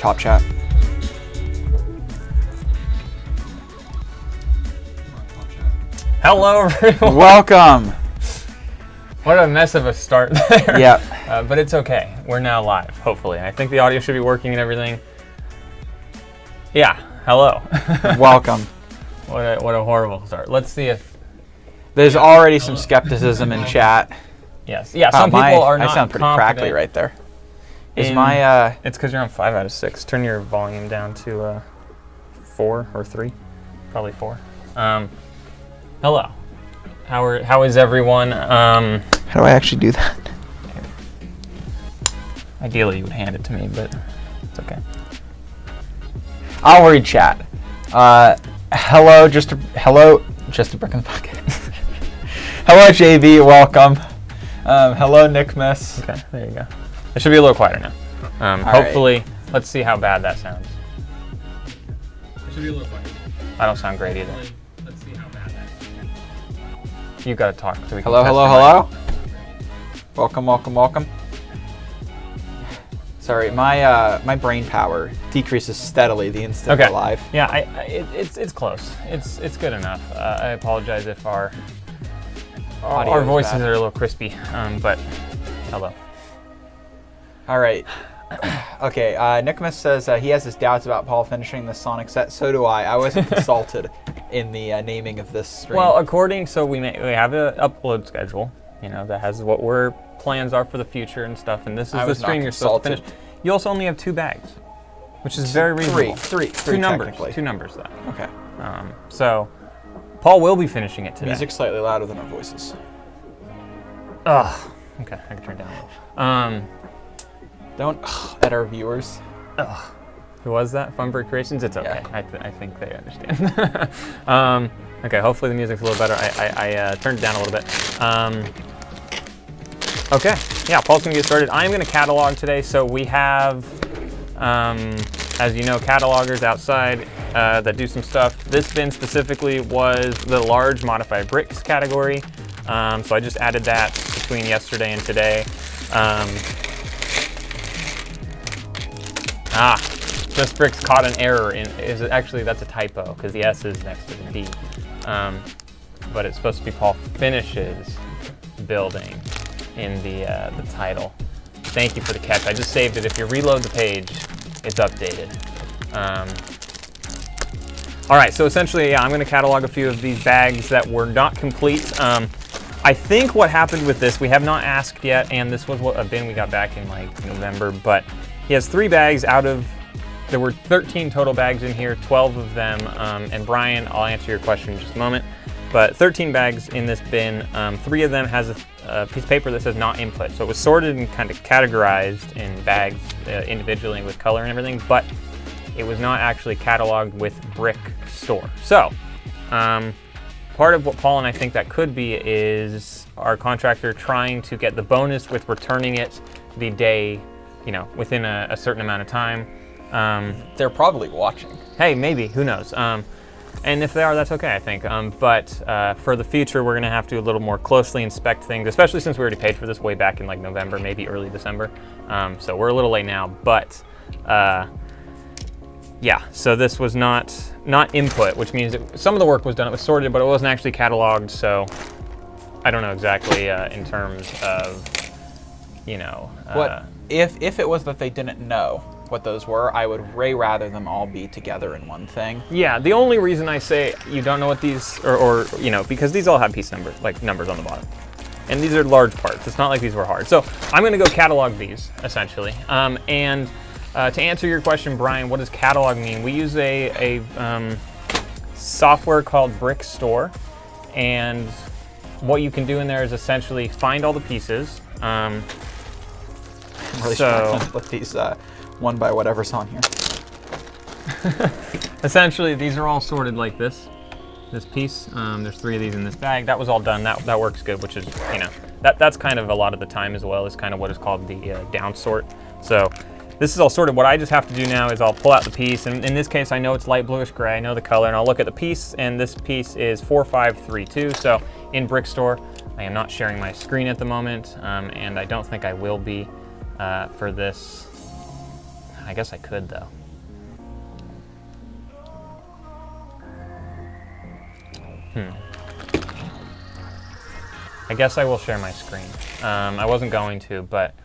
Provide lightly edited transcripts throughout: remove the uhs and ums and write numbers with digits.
top chat. Hello, everyone. Welcome. What a mess of a start there. Yeah. But it's okay. We're now live, hopefully. I think the audio should be working and everything. Yeah. Hello. Welcome. What a horrible start. Let's see if... There's already some skepticism in chat. Yes. Yeah, some people are not I sound pretty crackly right there. Is It's because you're on 5 out of 6. Turn your volume down to 4 or 3. Probably 4. Hello. How is everyone? How do I actually do that? Ideally, you would hand it to me, but it's okay. I'll read chat. Hello, just a brick in the pocket. Hello, JV, welcome. Hello, Nick Miss. Okay, there you go. It should be a little quieter now. Hopefully, right. Let's see how bad that sounds. It should be a little quieter. I don't sound great either. Let's see how bad that sounds. You've got to talk so we can hello. Welcome. Sorry, my brain power decreases steadily the instant we're live. Yeah, it's close. It's good enough. I apologize if our voices are a little crispy, but hello. All right. Okay, Nicholas says he has his doubts about Paul finishing the Sonic set. So do I. I wasn't consulted in the naming of this stream. Well, we have an upload schedule, that has what we're plans are for the future and stuff, and this is the stream you're supposed to finish. You also only have 2 bags, which is very reasonable. Three. Two numbers though. Okay. So Paul will be finishing it today. Music slightly louder than our voices. Ugh. Okay, I can turn it down. Don't at our viewers. Ugh. Who was that? Funbird Creations? It's okay. Yeah. I think they understand. Okay, hopefully the music's a little better. I turned it down a little bit. Okay, yeah, Paul's gonna get started. I'm gonna catalog today, so we have, as you know, catalogers outside that do some stuff. This bin specifically was the large modified bricks category, so I just added that between yesterday and today. This bricks caught an error actually that's a typo because the S is next to the D, but it's supposed to be Paul Finishes Building in the title. Thank you for the catch. I just saved it. If you reload the page, it's updated. All right, so essentially, yeah, I'm going to catalog a few of these bags that were not complete. I think what happened with this, we have not asked yet, and this was a bin we got back in like November, but he has 3 bags there were 13 total bags in here, 12 of them, and Brian, I'll answer your question in just a moment, but 13 bags in this bin, 3 of them has a piece of paper that says not input. So it was sorted and kind of categorized in bags individually with color and everything, but it was not actually cataloged with Brick Store. So part of what Paul and I think that could be is our contractor trying to get the bonus with returning it the day, within a certain amount of time. They're probably watching. Hey, maybe, who knows? And if they are, that's okay, I think. But for the future, we're gonna have to a little more closely inspect things, especially since we already paid for this way back in like November, maybe early December. So we're a little late now, but yeah, so this was not input, which means that some of the work was done, it was sorted, but it wasn't actually cataloged, so I don't know exactly in terms of, what if it was that they didn't know what those were, I would rather them all be together in one thing. Yeah, the only reason I say you don't know what these, or because these all have piece numbers, like numbers on the bottom. And these are large parts. It's not like these were hard. So I'm gonna go catalog these, essentially. And to answer your question, Brian, what does catalog mean? We use a software called Brick Store. And what you can do in there is essentially find all the pieces. I'm really struggling to put these one by whatever's on here. Essentially, these are all sorted like this piece. There's 3 of these in this bag. That was all done. That works good, which is, that's kind of a lot of the time as well, is kind of what is called the down sort. So this is all sorted. What I just have to do now is I'll pull out the piece, and in this case, I know it's light bluish gray. I know the color, and I'll look at the piece, and this piece is 4532. So in Brick Store, I am not sharing my screen at the moment, and I don't think I will be for this. I guess I could though. I guess I will share my screen. I wasn't going to, but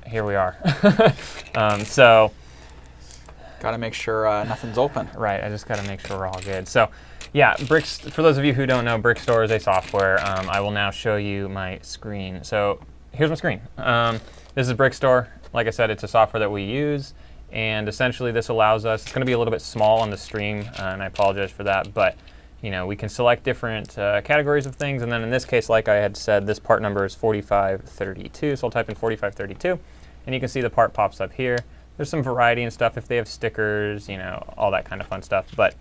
here we are. So, got to make sure nothing's open. Right, I just got to make sure we're all good. So, yeah, Bricks. For those of you who don't know, Brickstore is a software. I will now show you my screen. So, here's my screen. This is Brickstore. Like I said, it's a software that we use, and essentially this allows us. It's going to be a little bit small on the stream, and I apologize for that, but we can select different categories of things, and then in this case, like I had said, this part number is 4532, so I'll type in 4532, and you can see the part pops up here. There's some variety and stuff if they have stickers, all that kind of fun stuff, but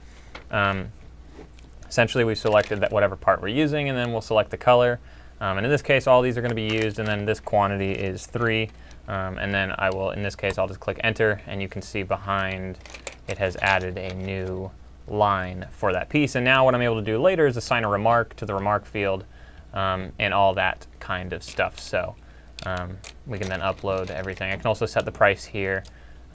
essentially we've selected that whatever part we're using, and then we'll select the color, and in this case, all these are going to be used, and then this quantity is 3, and then I will, in this case, I'll just click enter, and you can see behind it has added a new line for that piece, and now what I'm able to do later is assign a remark to the remark field and all that kind of stuff. So we can then upload everything. I can also set the price here,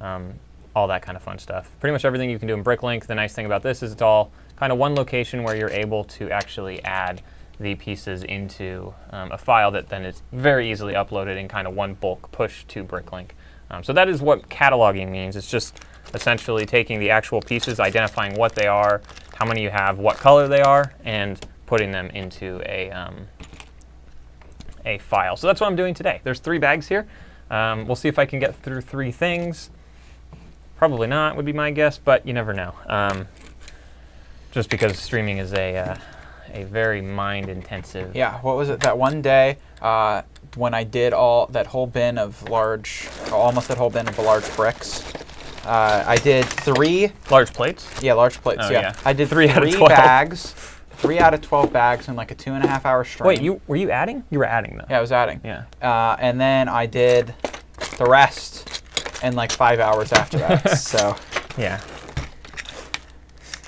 all that kind of fun stuff. Pretty much everything you can do in BrickLink. The nice thing about this is it's all kind of one location where you're able to actually add the pieces into a file that then is very easily uploaded in kind of one bulk push to BrickLink. So that is what cataloging means. It's just essentially taking the actual pieces, identifying what they are, how many you have, what color they are, and putting them into a file. So that's what I'm doing today. There's 3 bags here. We'll see if I can get through 3 things. Probably not, would be my guess, but you never know. Just because streaming is a very mind-intensive. Yeah, what was it? That one day when I did that whole bin of almost that whole bin of the large bricks. I did 3 large plates. Yeah, large plates. Oh, yeah, I did 3 out of 12 bags, 3 out of 12 bags in like a 2.5 hour stream. Wait, were you adding? You were adding though. Yeah, I was adding. Yeah. And then I did the rest in like 5 hours after that. So. Yeah.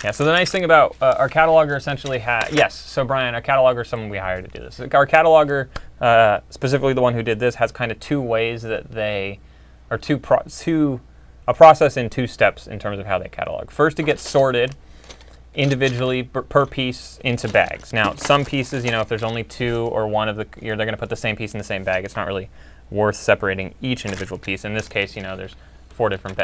Yeah, so the nice thing about our cataloger essentially so Brian, our cataloger is someone we hired to do this. Our cataloger, specifically the one who did this, has kind of 2 ways that they, or a process in 2 steps in terms of how they catalog. First, it gets sorted individually per piece into bags. Now, some pieces, if there's only 2 or 1 of they're going to put the same piece in the same bag. It's not really worth separating each individual piece. In this case, there's 4 different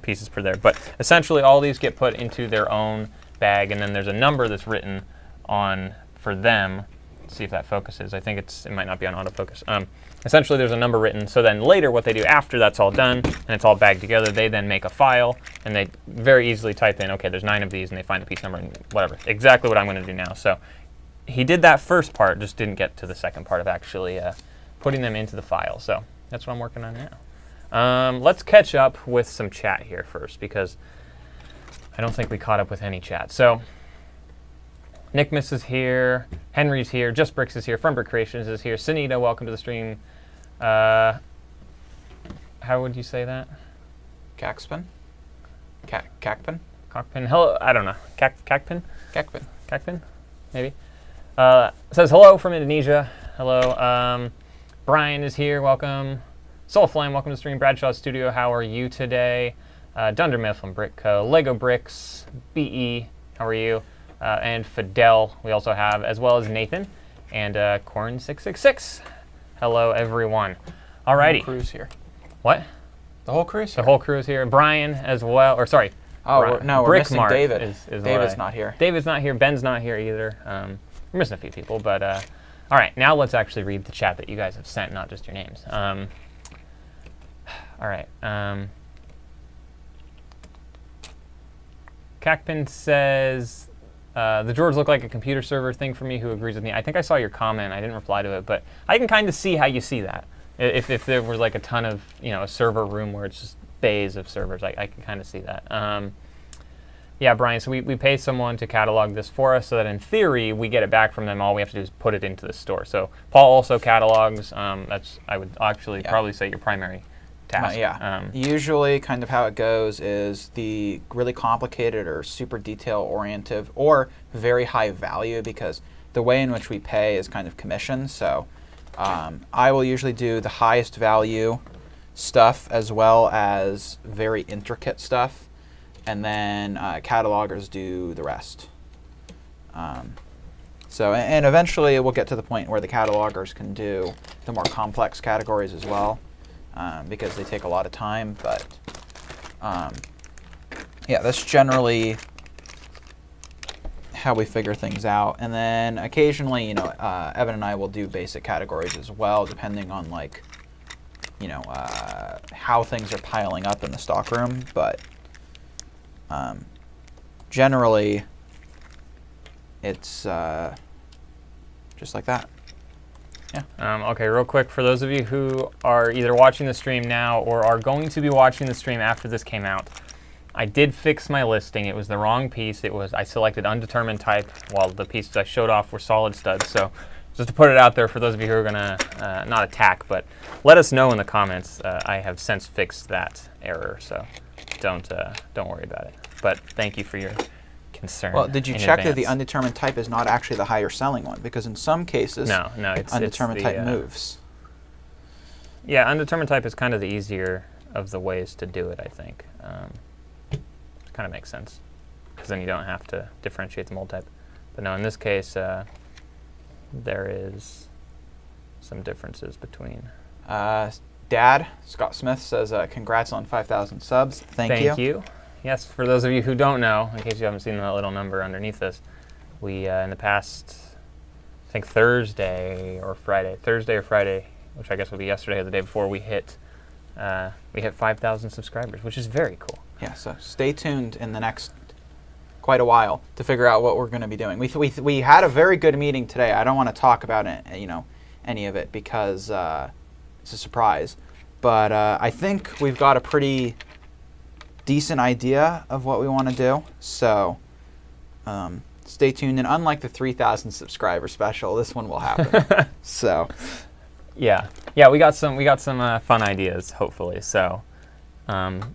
pieces per there. But essentially, all these get put into their own bag, and then there's a number that's written on for them. Let's see if that focuses. I think it might not be on autofocus. Essentially, there's a number written. So then later, what they do after that's all done and it's all bagged together, they then make a file, and they very easily type in, okay, there's 9 of these, and they find a piece number and whatever. Exactly what I'm going to do now. So he did that first part, just didn't get to the second part of actually putting them into the file. So that's what I'm working on now. Let's catch up with some chat here first, because I don't think we caught up with any chat. So Nickmas is here, Henry's here, Just Bricks is here, From Brick Creations is here, Sunita, welcome to the stream. How would you say that? Caxpin? Cacpin? Cockpin? Hello, I don't know. Cacpin? Cacpin. Cacpin? Maybe. Says hello from Indonesia. Hello. Brian is here, welcome. Soulflame, welcome to the stream. Bradshaw Studio, how are you today? Dundermyth from Brick Co. Lego Bricks, BE, how are you? And Fidel, we also have, as well as Nathan, and Corn666. Hello, everyone. Alrighty. The whole crew's here. What? The whole crew's here. The whole crew is here. Brian as well, or sorry. Oh, no, we're missing Mark David. is David's not here. David's not here. Ben's not here either. We're missing a few people, but all right. Now let's actually read the chat that you guys have sent, not just your names. All right. Cacpin says, the drawers look like a computer server thing for me. Who agrees with me? I think I saw your comment. I didn't reply to it, but I can kind of see how you see that. If there was like a ton of, a server room where it's just bays of servers, I can kind of see that. Yeah, Brian, so we pay someone to catalog this for us so that in theory we get it back from them. All we have to do is put it into the store. So Paul also catalogs. That's, I would actually probably say, your primary task. Usually kind of how it goes is the really complicated or super detail-oriented or very high value, because the way in which we pay is kind of commission. So I will usually do the highest value stuff as well as very intricate stuff, and then catalogers do the rest. So, and eventually we'll get to the point where the catalogers can do the more complex categories as well, because they take a lot of time. But yeah, that's generally how we figure things out. And then occasionally, you know, Evan and I will do basic categories as well, depending on like, you know, how things are piling up in the stockroom. But generally, it's just like that. Yeah. Okay, real quick, for those of you who are either watching the stream now or are going to be watching the stream after this came out, I did fix my listing. It was the wrong piece. I selected undetermined type while the pieces I showed off were solid studs. So just to put it out there for those of you who are going to not attack, but let us know in the comments. I have since fixed that error, so don't worry about it. But thank you for your concern. Well, did you check that the undetermined type is not actually the higher selling one? Because in some cases, it's undetermined type moves. Yeah, undetermined type is kind of the easier of the ways to do it, I think. It kind of makes sense, because then you don't have to differentiate the mold type. But no, in this case, there is some differences between. Dad, Scott Smith says, congrats on 5,000 subs. Thank you. Yes, for those of you who don't know, in case you haven't seen that little number underneath this, we, in the past, I think Thursday or Friday, which I guess would be yesterday or the day before, we hit 5,000 subscribers, which is very cool. Yeah, so stay tuned in the next quite a while to figure out what we're going to be doing. We had a very good meeting today. I don't want to talk about it, you know, any of it, because it's a surprise. But I think we've got a pretty decent idea of what we want to do. So stay tuned. And unlike the 3,000 subscriber special, this one will happen. So yeah, we got some fun ideas, hopefully. So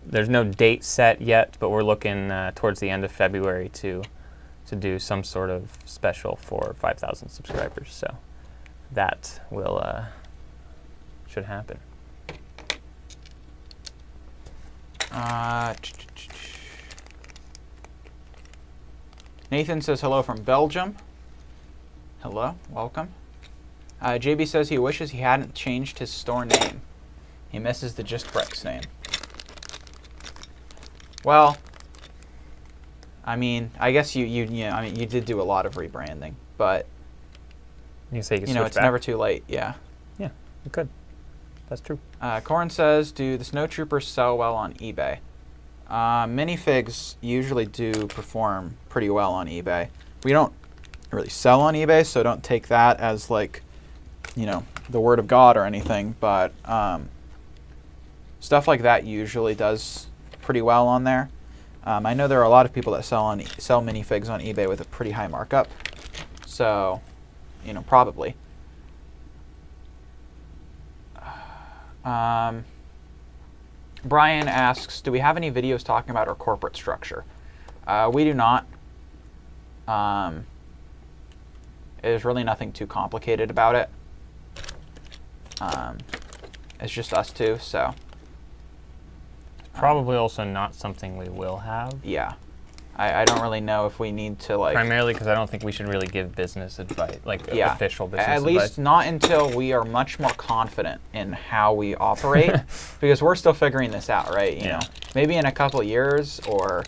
there's no date set yet, but we're looking towards the end of February to do some sort of special for 5,000 subscribers. So that will should happen. Nathan says hello from Belgium. Hello, welcome. JB says he wishes he hadn't changed his store name. He misses the Just Bricks name. Well, I mean, I guess you did do a lot of rebranding, but you say you know, it's never too late. Yeah. Yeah, you could. That's true. Corin says, do the snow troopers sell well on eBay? Minifigs usually do perform pretty well on eBay. We don't really sell on eBay, so don't take that as like, you know, the word of God or anything. But stuff like that usually does pretty well on there. I know there are a lot of people that sell minifigs on eBay with a pretty high markup. So, you know, probably. Brian asks, do we have any videos talking about our corporate structure? We do not. There's really nothing too complicated about it. It's just us two, so. Probably also not something we will have. Yeah. I don't really know if we need to, like... Primarily because I don't think we should really give business advice, like official business advice. At least not until we are much more confident in how we operate, because we're still figuring this out, right? You know, maybe in a couple of years, or,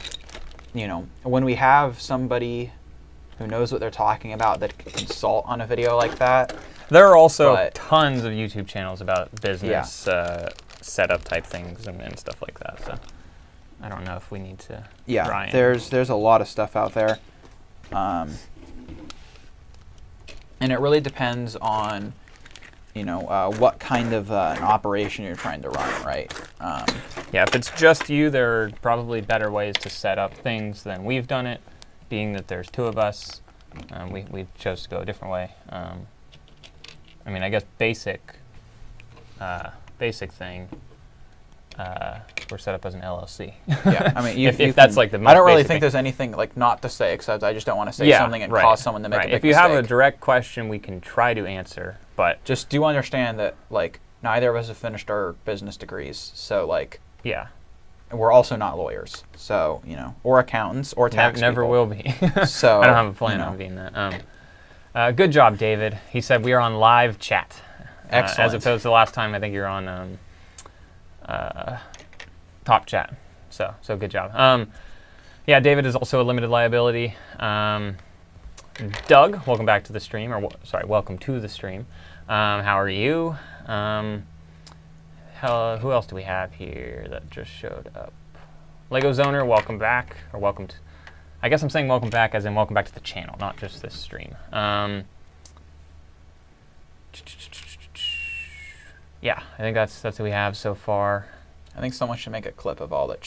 you know, when we have somebody who knows what they're talking about that can consult on a video like that. There are also tons of YouTube channels about business setup type things and stuff like that, so... I don't know if we need to. Yeah, there's a lot of stuff out there, and it really depends on, you know, what kind of an operation you're trying to run, right? Yeah, if it's just you, there are probably better ways to set up things than we've done it. Being that there's two of us, we chose to go a different way. I mean, I guess basic thing. We're set up as an LLC. Yeah, I mean, if that's like the most I don't really think thing. there's anything like not to say, except I just don't want to say something and cause someone to make a big If you mistake. have a direct question, we can try to answer, but just do understand that, like, neither of us have finished our business degrees, so like, Yeah. we're also not lawyers, so or accountants or tax Never people. will be. So I don't have a plan on being that. Good job, David. He said we are on live chat. Excellent. As opposed to the last time, I think you're on top chat. So good job. Yeah, David is also a limited liability. Doug, welcome back to the stream, or sorry, welcome to the stream. How are you? Who else do we have here that just showed up? Lego Zoner, welcome back, or welcome to. I guess I'm saying welcome back as in welcome back to the channel, not just this stream. Yeah, I think that's who we have so far. I think someone should make a clip of all that.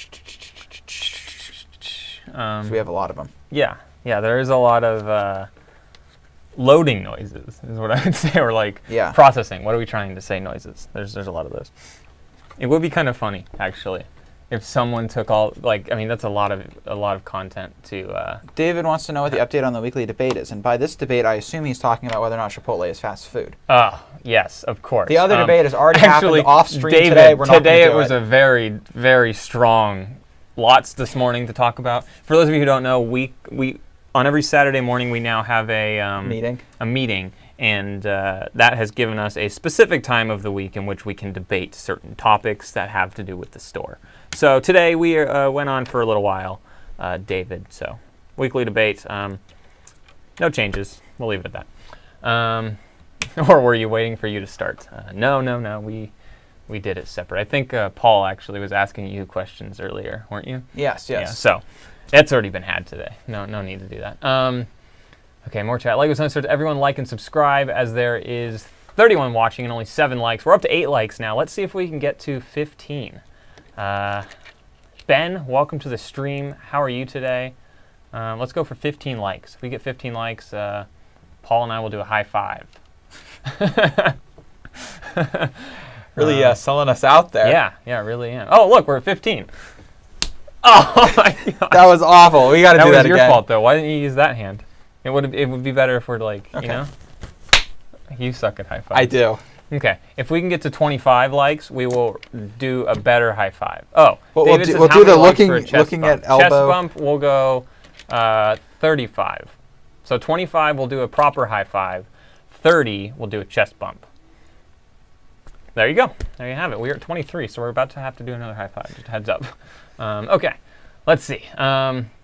So we have a lot of them. Yeah, there is a lot of loading noises, is what I would say, or like processing. What are we trying to say? Noises. There's a lot of those. It would be kind of funny, actually, if someone took all that's a lot of content to. David wants to know what the update on the weekly debate is, and by this debate, I assume he's talking about whether or not Chipotle is fast food. Yes, of course. The other debate has already actually happened off stream David, today. We're not today it was a very, very strong. Lots this morning to talk about. For those of you who don't know, we on every Saturday morning we now have a meeting, and that has given us a specific time of the week in which we can debate certain topics that have to do with the store. So today we went on for a little while, David. So weekly debate, no changes. We'll leave it at that. Or were you waiting for you to start? No. We did it separate. I think Paul actually was asking you questions earlier, weren't you? Yes. Yeah, so it's already been had today. No need to do that. Okay, more chat. Lego Sunset, everyone like and subscribe, as there is 31 watching and only 7 likes. We're up to 8 likes now. Let's see if we can get to 15. Ben, welcome to the stream. How are you today? Let's go for 15 likes. If we get 15 likes, Paul and I will do a high five. Really selling us out there. Yeah, I really am. Oh, look, we're at 15. Oh, my God. That was awful. We got to do that again. That was your fault, though. Why didn't you use that hand? It would be better if we're like, You suck at high five. I do. Okay, if we can get to 25 likes, we will do a better high five. Oh, well, David says, we'll how do many the likes looking for a chest bump? at elbow. Chest bump, we'll go 35. So 25, we'll do a proper high five. 30, we'll do a chest bump. There you go. There you have it. We are at 23, so we're about to have to do another high five. Just a heads up. Okay, let's see.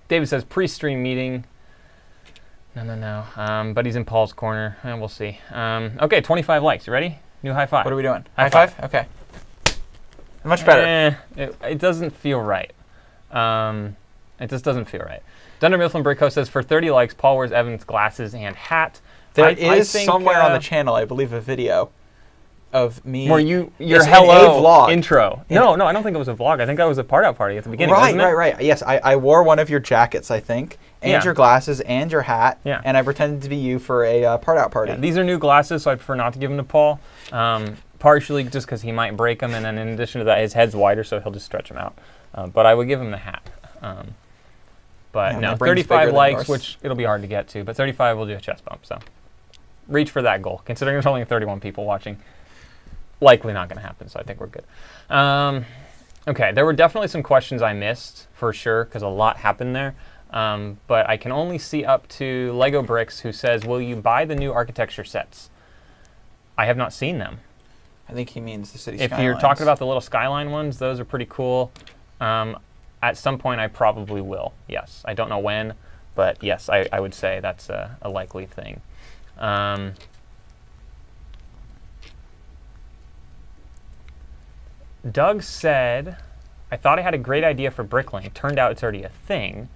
David says pre-stream meeting. No. But he's in Paul's corner, and we'll see. Okay, 25 likes. You ready? New high five. What are we doing? High five? Okay. Much better. It doesn't feel right. It just doesn't feel right. Dunder Mifflin Brickhouse says, for 30 likes, Paul wears Evan's glasses and hat. There is somewhere on the channel, I believe, a video of me. Where your hello vlog intro. No, I don't think it was a vlog. I think that was a part out party at the beginning. Right. Yes, I wore one of your jackets, I think, and your glasses and your hat, and I pretended to be you for a part out party. Yeah, these are new glasses, so I prefer not to give them to Paul. Partially just because he might break them, and then in addition to that, his head's wider, so he'll just stretch them out. But I would give him the hat. But no, 35 likes, which it'll be hard to get to, but 35 will do a chest bump. So reach for that goal. Considering there's only 31 people watching, likely not going to happen, so I think we're good. Okay, there were definitely some questions I missed, for sure, because a lot happened there. But I can only see up to Lego Bricks, who says, will you buy the new architecture sets? I have not seen them. I think he means the city skylines. If you're talking about the little skyline ones, those are pretty cool. At some point, I probably will, yes. I don't know when, but yes, I would say that's a likely thing. Doug said, I thought I had a great idea for BrickLink. Turned out it's already a thing,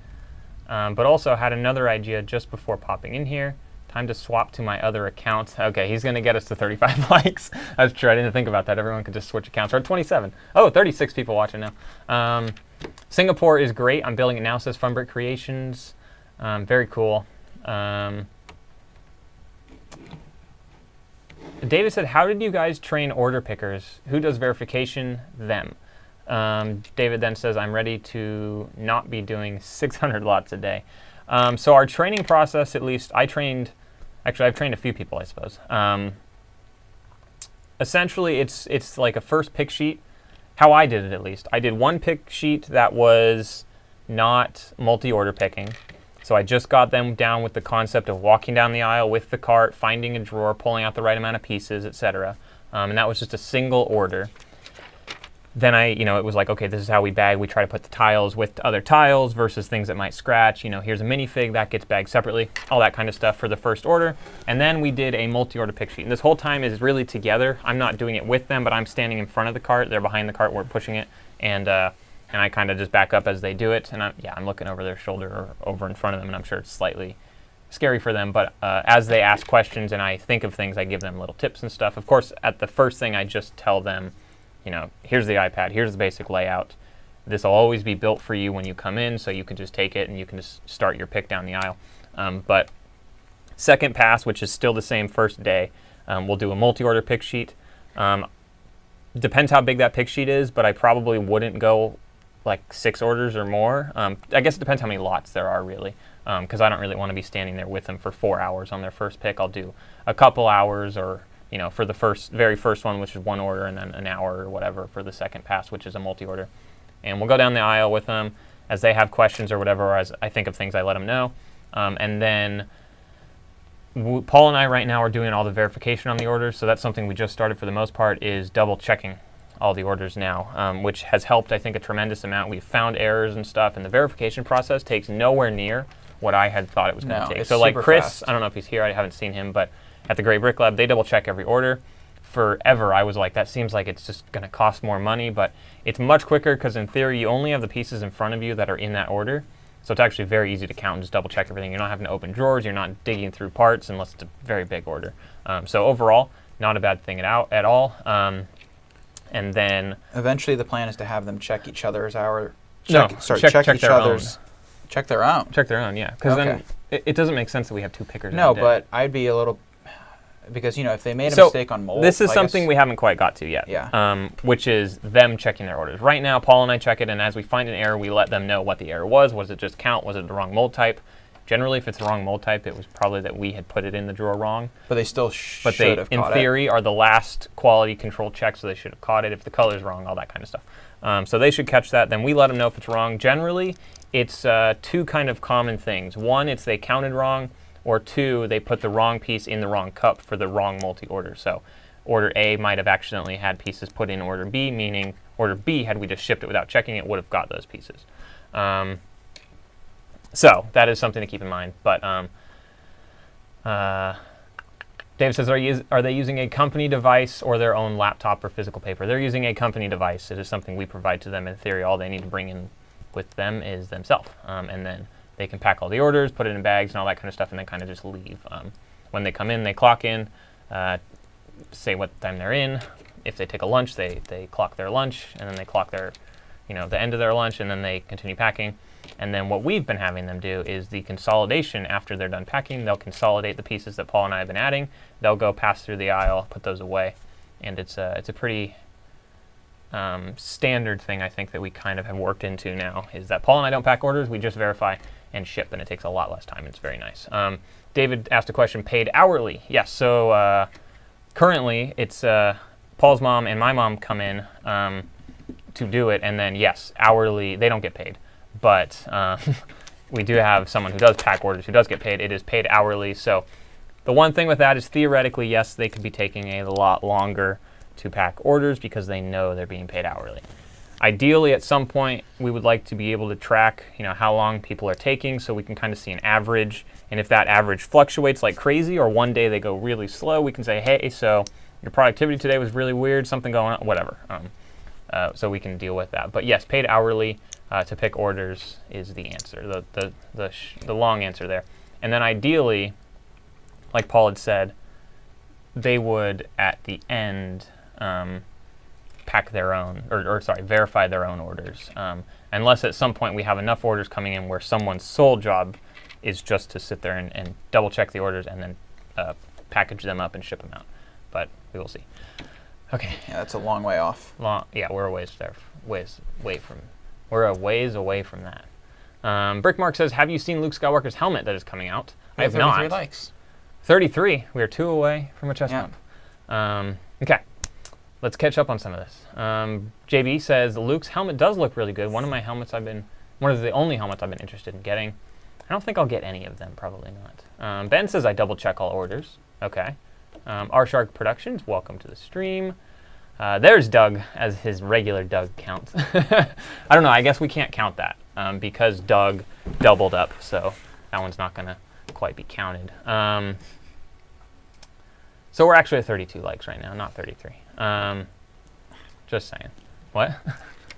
but also had another idea just before popping in here. Time to swap to my other account. Okay, he's going to get us to 35 likes. That's true. I didn't think about that. Everyone could just switch accounts. We're at 27. Oh, 36 people watching now. Singapore is great. I'm building it now, says Funbrick Creations. Very cool. David said, how did you guys train order pickers? Who does verification? Them. David then says, I'm ready to not be doing 600 lots a day. So our training process, at least, I've trained a few people, I suppose. essentially it's like a first pick sheet. How I did it, at least. I did one pick sheet that was not multi-order picking. So I just got them down with the concept of walking down the aisle with the cart, finding a drawer, pulling out the right amount of pieces, etc. And that was just a single order. Then it was like, okay, this is how we bag. We try to put the tiles with other tiles versus things that might scratch. Here's a minifig that gets bagged separately, all that kind of stuff for the first order. And then we did a multi-order pick sheet. And this whole time is really together. I'm not doing it with them, but I'm standing in front of the cart. They're behind the cart. We're pushing it. And I kind of just back up as they do it. And I'm looking over their shoulder or over in front of them, and I'm sure it's slightly scary for them. But as they ask questions and I think of things, I give them little tips and stuff. Of course, at the first thing, I just tell them, here's the iPad, here's the basic layout. This will always be built for you when you come in, so you can just take it and you can just start your pick down the aisle. But second pass, which is still the same first day, we'll do a multi-order pick sheet. Depends how big that pick sheet is, but I probably wouldn't go like 6 orders or more. I guess it depends how many lots there are, really, because I don't really want to be standing there with them for 4 hours on their first pick. I'll do a couple hours, or for the very first one, which is 1 order, and then an hour or whatever for the second pass, which is a multi-order. And we'll go down the aisle with them as they have questions or whatever, or as I think of things, I let them know. And then Paul and I right now are doing all the verification on the orders, so that's something we just started for the most part, is double checking all the orders now, which has helped, I think, a tremendous amount. We've found errors and stuff, and the verification process takes nowhere near what I had thought it was going to take. So like Chris, fast. I don't know if he's here, I haven't seen him, but at the Great Brick Lab, they double check every order. Forever, I was like, that seems like it's just going to cost more money, but it's much quicker because in theory, you only have the pieces in front of you that are in that order. So it's actually very easy to count and just double check everything. You're not having to open drawers, you're not digging through parts unless it's a very big order. So overall, not a bad thing at all. And then eventually the plan is to have them check each other's check each other's. Check their own. Check their own, yeah. Because then it doesn't make sense that we have 2 pickers. No, but I'd be a little, because if they made a mistake on mold. This is something we haven't quite got to yet. Yeah. Which is them checking their orders. Right now, Paul and I check it, and as we find an error, we let them know what the error was. Was it just count? Was it the wrong mold type? Generally, if it's the wrong mold type, it was probably that we had put it in the drawer wrong. But they still should have caught it. In theory, are the last quality control check, so they should have caught it. If the color's wrong, all that kind of stuff. So they should catch that. Then we let them know if it's wrong. Generally, it's 2 kind of common things. 1, it's they counted wrong, or 2, they put the wrong piece in the wrong cup for the wrong multi-order. So order A might have accidentally had pieces put in order B, meaning order B, had we just shipped it without checking it, would have got those pieces. So that is something to keep in mind. But Dave says, are they using a company device or their own laptop or physical paper? They're using a company device. It is something we provide to them. In theory, all they need to bring in with them is themselves. And then they can pack all the orders, put it in bags and all that kind of stuff, and then kind of just leave. When they come in, they clock in, say what time they're in. If they take a lunch, they clock their lunch, and then they clock their, the end of their lunch, and then they continue packing. And then what we've been having them do is the consolidation after they're done packing. They'll consolidate the pieces that Paul and I have been adding. They'll go pass through the aisle, put those away. And it's a pretty standard thing, I think, that we kind of have worked into now, is that Paul and I don't pack orders. We just verify and ship, and it takes a lot less time. It's very nice. David asked a question, paid hourly. Yes, so currently it's Paul's mom and my mom come in to do it, and then, yes, hourly, they don't get paid. But we do have someone who does pack orders who does get paid. It is paid hourly. So the one thing with that is theoretically, yes, they could be taking a lot longer to pack orders because they know they're being paid hourly. Ideally, at some point, we would like to be able to track, how long people are taking, so we can kind of see an average. And if that average fluctuates like crazy, or one day they go really slow, we can say, hey, so your productivity today was really weird, something going on, whatever. So we can deal with that. But yes, paid hourly to pick orders is the answer, the long answer there. And then ideally, like Paul had said, they would at the end pack their own, verify their own orders. Unless at some point we have enough orders coming in where someone's sole job is just to sit there and double check the orders and then package them up and ship them out. But we will see. Okay. Yeah, that's a long way off. Yeah, we're a ways away from that. Brickmark says, have you seen Luke Skywalker's helmet that is coming out? I have 33 not. likes. 33. We are 2 away from a chest bump. Okay. let's catch up on some of this. JB says Luke's helmet does look really good. One of the only helmets I've been interested in getting. I don't think I'll get any of them, probably not. Ben says I double check all orders. Okay. R Shark Productions, welcome to the stream. There's Doug as his regular Doug count. I don't know, I guess we can't count that because Doug doubled up, so that one's not gonna quite be counted. So we're actually at 32 likes right now, not 33. Just saying. What?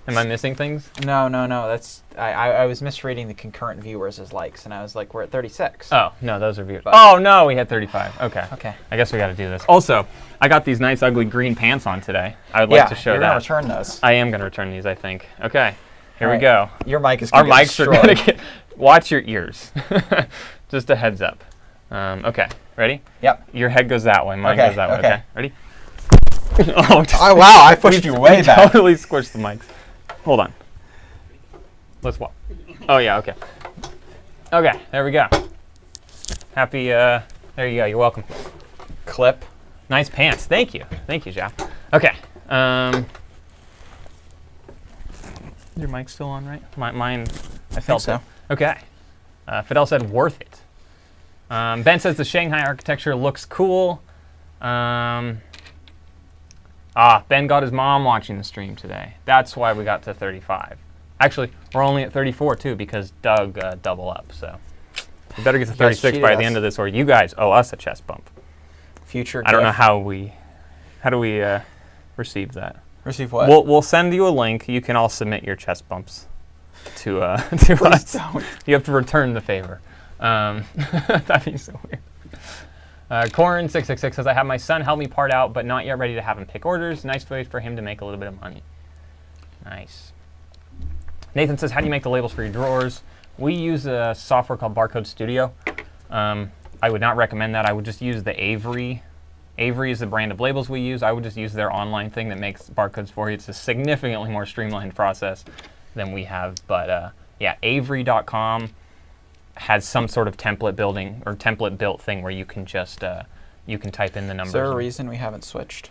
Am I missing things? No. That's I was misreading the concurrent viewers as likes, and I was like, we're at 36. Oh no, those are viewers. Oh no, we had 35. Okay. Okay. I guess we got to do this. Also, I got these nice, ugly green pants on today. I would like to show you're that. Gonna return those. I am gonna return these, I think. Okay. Here we go. Your mic is. Our mics are gonna get. Watch your ears. Just a heads up. Okay. Ready? Yep. Your head goes that way. Mine goes that way. Okay. Ready? Oh wow! I pushed you way back. Totally squished the mics. Hold on. Let's walk. Oh yeah. Okay. Okay. There we go. Happy. There you go. You're welcome. Clip. Nice pants. Thank you. Thank you, Jeff. Okay. Your mic still on, right? Mine. I felt so. it. Okay. Fidel said worth it. Ben says the Shanghai architecture looks cool. Ben got his mom watching the stream today. That's why we got to 35. Actually, we're only at 34 too because Doug double up. So we better get to 36 by the end of this, or you guys owe us a chest bump. Future. I don't know how do we receive that. Receive what? We'll send you a link. You can all submit your chest bumps to Please us. Don't. You have to return the favor. That'd be so weird. Corn666 says, I have my son help me part out, but not yet ready to have him pick orders. Nice way for him to make a little bit of money. Nice. Nathan says, how do you make the labels for your drawers? We use a software called Barcode Studio. I would not recommend that. I would just use the Avery. Avery is the brand of labels we use. I would just use their online thing that makes barcodes for you. It's a significantly more streamlined process than we have. But yeah, Avery.com has some sort of template building or template built thing where you can just you can type in the numbers. Is there a reason we haven't switched?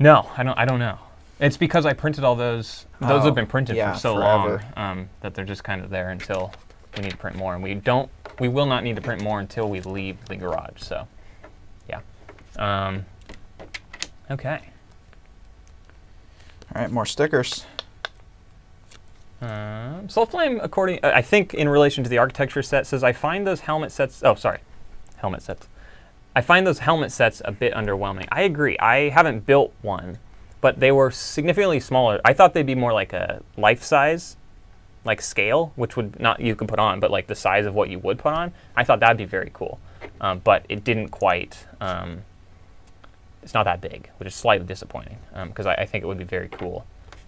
No, I don't know. It's because I printed all those. Those have been printed for so forever. long that they're just kind of there until we need to print more, and we will not need to print more until we leave the garage. So, yeah. Okay. All right, more stickers. Soulflame, according, I think in relation to the architecture set, says I find those helmet sets. Oh, sorry, helmet sets. I find those helmet sets a bit underwhelming. I agree. I haven't built one, but they were significantly smaller. I thought they'd be more like a life size, like scale, which would not you could put on, but like the size of what you would put on. I thought that'd be very cool, but it didn't quite. It's not that big, which is slightly disappointing because I think it would be very cool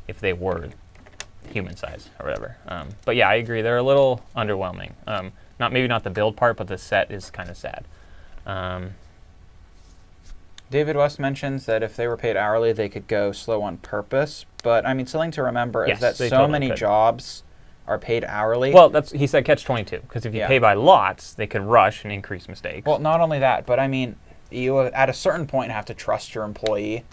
if they were human size or whatever. But yeah, I agree. They're a little underwhelming. Maybe not the build part, but the set is kind of sad. David West mentions that if they were paid hourly, they could go slow on purpose. But I mean, something to remember is that so many jobs are paid hourly. Well, he said catch-22, because if you pay by lots, they could rush and increase mistakes. Well, not only that, but I mean, you at a certain point have to trust your employee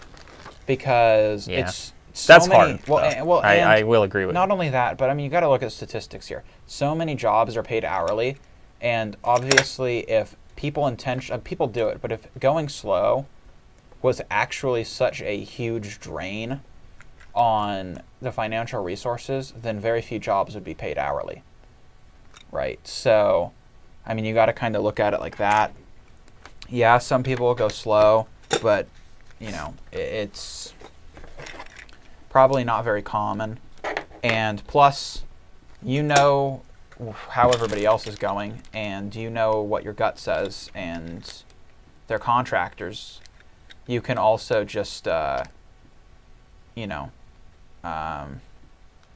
because it's so that's many. Hard. I will agree with. Not only that, but I mean, you got to look at statistics here. So many jobs are paid hourly, and obviously, if people do it, but if going slow was actually such a huge drain on the financial resources, then very few jobs would be paid hourly, right? So, I mean, you got to kind of look at it like that. Yeah, some people will go slow, but you know, it's probably not very common. And plus, you know how everybody else is going, and you know what your gut says, and they're contractors. You can also just, you know,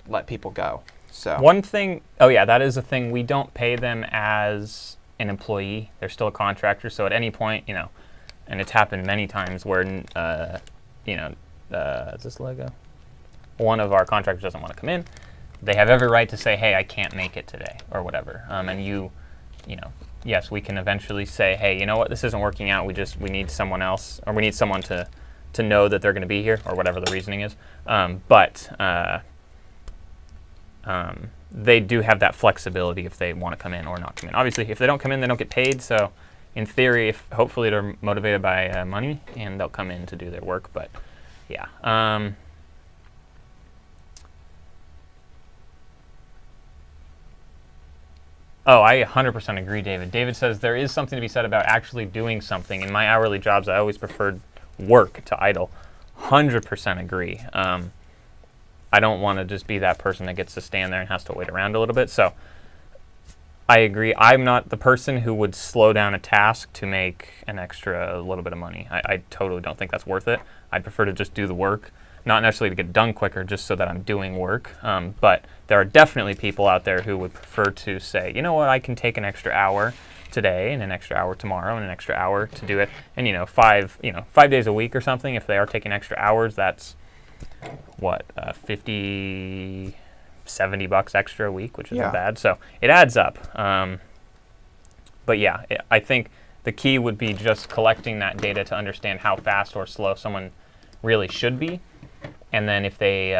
let people go. So one thing, oh yeah, that is a thing. We don't pay them as an employee. They're still a contractor. So at any point, you know, and it's happened many times where, you know, is this Lego? One of our contractors doesn't want to come in. They have every right to say, hey, I can't make it today or whatever. And you know, yes, we can eventually say, hey, you know what, this isn't working out. We need someone else, or we need someone to to know that they're going to be here or whatever the reasoning is. But they do have that flexibility if they want to come in or not come in. Obviously, if they don't come in, they don't get paid. So in theory, hopefully they're motivated by money and they'll come in to do their work. But yeah. Oh, I 100% agree, David. David says there is something to be said about actually doing something. In my hourly jobs, I always preferred work to idle. 100% agree. I don't want to just be that person that gets to stand there and has to wait around a little bit. So I agree. I'm not the person who would slow down a task to make an extra little bit of money. I totally don't think that's worth it. I'd prefer to just do the work, not necessarily to get done quicker, just so that I'm doing work. But there are definitely people out there who would prefer to say, you know what, I can take an extra hour today and an extra hour tomorrow and an extra hour to do it. And 5 days a week or something. If they are taking extra hours, that's what, 50, 70 bucks extra a week, which isn't bad. So it adds up. But yeah, I think the key would be just collecting that data to understand how fast or slow someone really should be. And then if they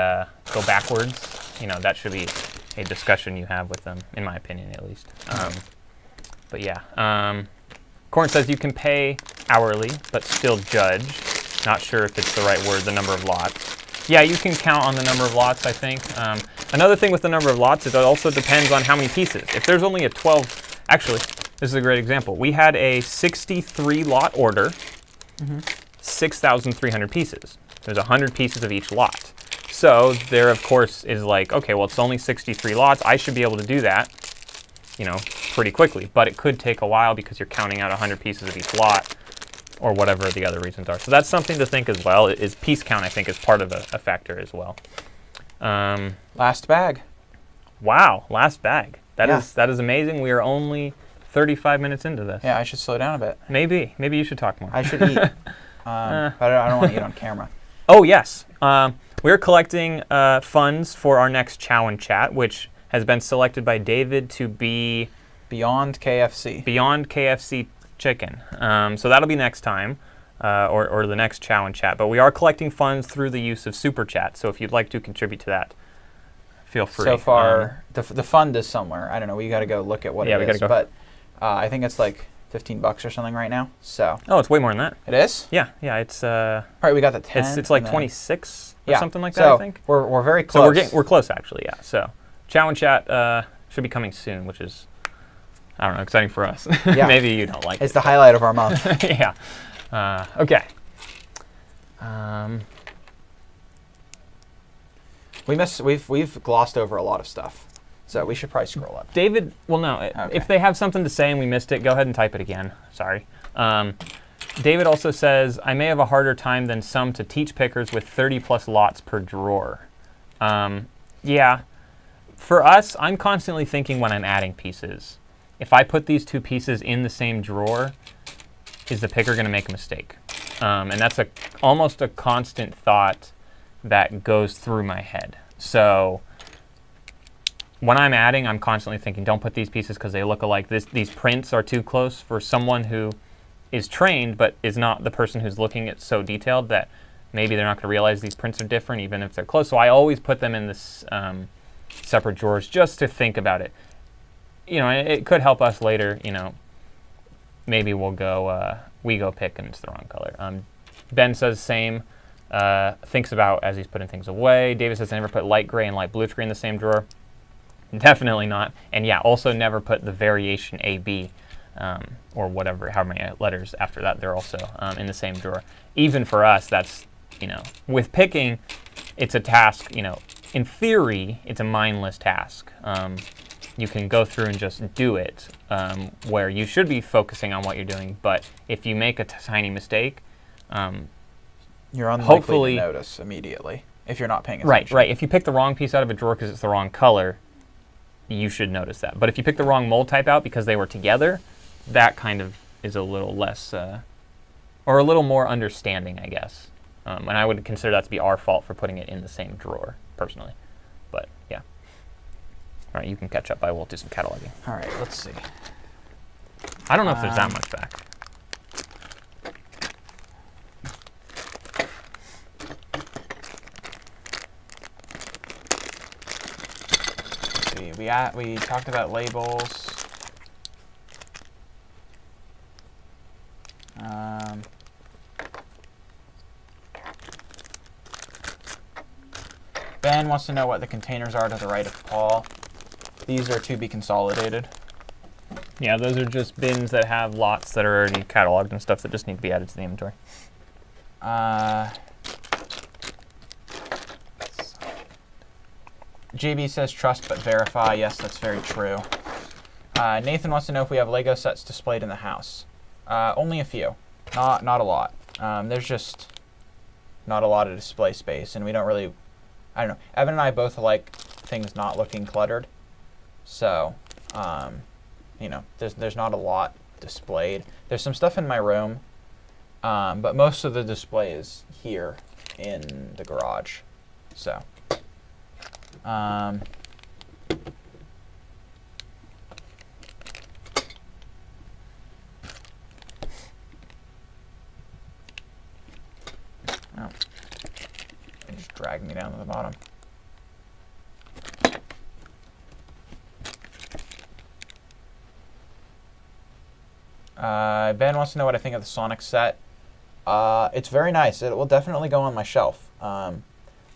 go backwards, that should be a discussion you have with them, in my opinion, at least. But yeah. Corn says you can pay hourly, but still judge. Not sure if it's the right word, the number of lots. Yeah, you can count on the number of lots, I think. Another thing with the number of lots is it also depends on how many pieces. If there's only a 12, actually, this is a great example. We had a 63 lot order, 6,300 pieces. There's 100 pieces of each lot. So there, of course, is like, okay, well, it's only 63 lots. I should be able to do that, pretty quickly. But it could take a while because you're counting out 100 pieces of each lot or whatever the other reasons are. So that's something to think as well. Is piece count, I think, is part of a factor as well. Last bag. Wow, last bag. That is amazing. We are only 35 minutes into this. Yeah, I should slow down a bit. Maybe you should talk more. I should eat. But I don't want to eat on camera. Oh, yes. We're collecting funds for our next Chow and Chat, which has been selected by David to be Beyond KFC. Beyond KFC chicken. So that'll be next time, or the next Chow and Chat. But we are collecting funds through the use of Super Chat. So if you'd like to contribute to that, feel free. So far, the fund is somewhere. I don't know. We got to go look at what it is. We gotta go. But I think it's like $15 or something right now. So. Oh, it's way more than that. It is? Yeah. It's. All right, we got the 10. It's like 26 or something like that. I think. We're very close. So we're close actually. Yeah. So Chow and Chat should be coming soon, which is, I don't know, exciting for us. Yeah. Maybe you don't like it. It's the highlight of our month. Yeah. Okay. We've glossed over a lot of stuff, so we should probably scroll up. David, well, no. Okay. If they have something to say and we missed it, go ahead and type it again. Sorry. David also says, I may have a harder time than some to teach pickers with 30+ lots per drawer. Yeah. For us, I'm constantly thinking when I'm adding pieces, if I put these two pieces in the same drawer, is the picker going to make a mistake? And that's almost a constant thought that goes through my head. So when I'm adding, I'm constantly thinking, don't put these pieces because they look alike. These prints are too close for someone who is trained but is not the person who's looking at so detailed that maybe they're not going to realize these prints are different even if they're close. So I always put them in this separate drawers just to think about it. It could help us later. Maybe we go pick and it's the wrong color. Ben says same. Thinks about as he's putting things away. David says I never put light gray and light blue screen in the same drawer. Definitely not. And yeah, also never put the variation AB or whatever, however many letters after that, they're also in the same drawer. Even for us, that's, with picking, it's a task, in theory, it's a mindless task. You can go through and just do it, where you should be focusing on what you're doing. But if you make a tiny mistake, you're unlikely to notice immediately if you're not paying attention. Right. If you pick the wrong piece out of a drawer because it's the wrong color, you should notice that. But if you pick the wrong mold type out because they were together, that kind of is a little less, or a little more understanding, I guess. And I would consider that to be our fault for putting it in the same drawer, personally. But yeah. All right, you can catch up. I will do some cataloging. All right, let's see. I don't know if there's that much back. see. We talked about labels. Ben wants to know what the containers are to the right of Paul. These are to be consolidated. Yeah, those are just bins that have lots that are already cataloged and stuff that just need to be added to the inventory. JB says trust but verify. Yes, that's very true. Nathan wants to know if we have Lego sets displayed in the house. Only a few, not a lot. There's just not a lot of display space, and we don't really. I don't know. Evan and I both like things not looking cluttered, so you know, there's not a lot displayed. There's some stuff in my room, but most of the display is here in the garage. So. Oh, it just dragged me down to the bottom. Ben wants to know what I think of the Sonic set. It's very nice. It will definitely go on my shelf.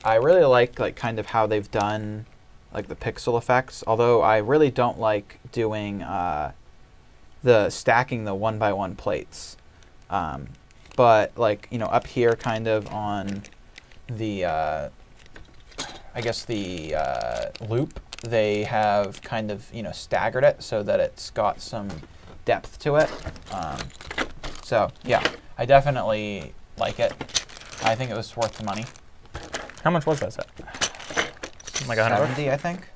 I really like kind of how they've done like the pixel effects, although I really don't like doing the stacking the 1x1 plates. But like, you know, up here kind of on the I guess the loop, they have kind of, you know, staggered it so that it's got some depth to it. So yeah, I definitely like it. I think it was worth the money. How much was that set? Like $100? 70, I think.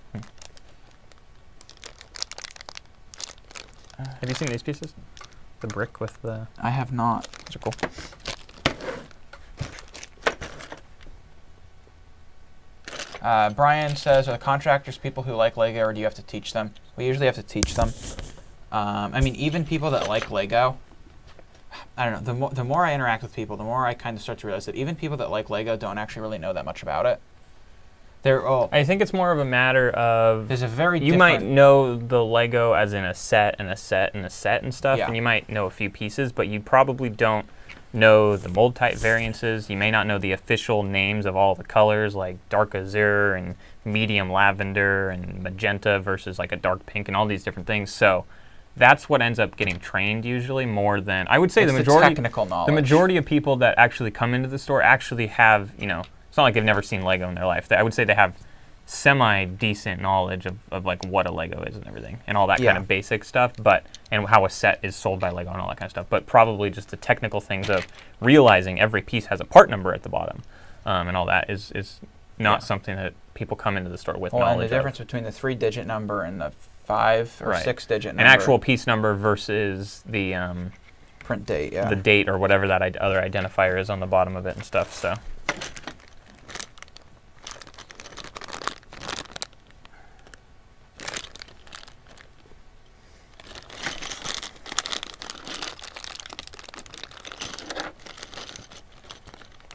Have you seen these pieces? The brick with the... I have not. Those are cool. Brian says, are the contractors people who like Lego, or do you have to teach them? We usually have to teach them. I mean, even people that like Lego, I don't know, the more I interact with people, the more I kind of start to realize that even people that like Lego don't actually really know that much about it. I think it's more of a matter of... There's a very You might know the Lego as in a set and a set and a set and stuff, Yeah. and you might know a few pieces, but you probably don't know the mold type variances. You may not know the official names of all the colors, like dark azure and medium lavender and magenta versus like a dark pink and all these different things. So that's what ends up getting trained usually more than... I would say it's the majority... technical knowledge. The majority of people that actually come into the store actually have, you know... It's not like they've never seen Lego in their life. I would say they have semi-decent knowledge of like what a Lego is and everything and all that kind of basic stuff, and how a set is sold by Lego and all that kind of stuff. But probably just the technical things of realizing every piece has a part number at the bottom, and all that is not something that people come into the store with knowledge of. And the difference between the 3-digit number and the 5 or 6-digit number. An actual piece number versus the print date, the date or whatever that other identifier is on the bottom of it and stuff. So.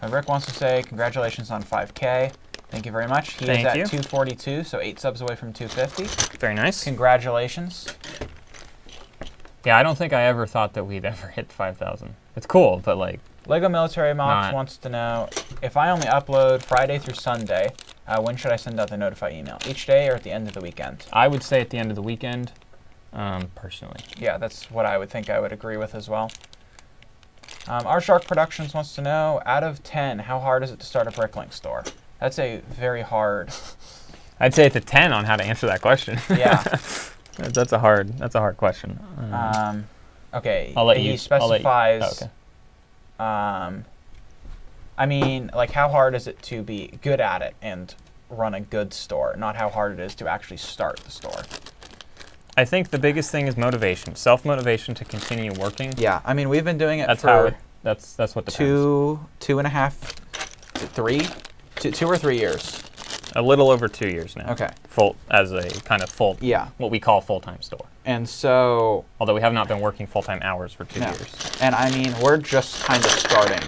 Rick wants to say congratulations on 5K. Thank you very much. He is at 242, so 8 subs away from 250. Very nice. Congratulations. Yeah, I don't think I ever thought that we'd ever hit 5,000. It's cool, but like... Lego Military Mox wants to know, if I only upload Friday through Sunday, when should I send out the notify email? Each day or at the end of the weekend? I would say at the end of the weekend, personally. Yeah, that's what I would think I would agree with as well. Our Shark Productions wants to know, out of 10, how hard is it to start a BrickLink store? That's a very hard... I'd say it's a 10 on how to answer that question. Yeah. That's a hard question. Okay, I'll let he you, specifies... Oh, okay. I mean, like, how hard is it to be good at it and run a good store, not how hard it is to actually start the store. I think the biggest thing is motivation, self-motivation to continue working. Yeah, I mean, we've been doing it that's for that's what depends. 2 or 3 years. A little over 2 years now. Okay. Full as a kind of full. Yeah. What we call full-time store. And so. Although we have not been working full-time hours for 2 years. And I mean, we're just kind of starting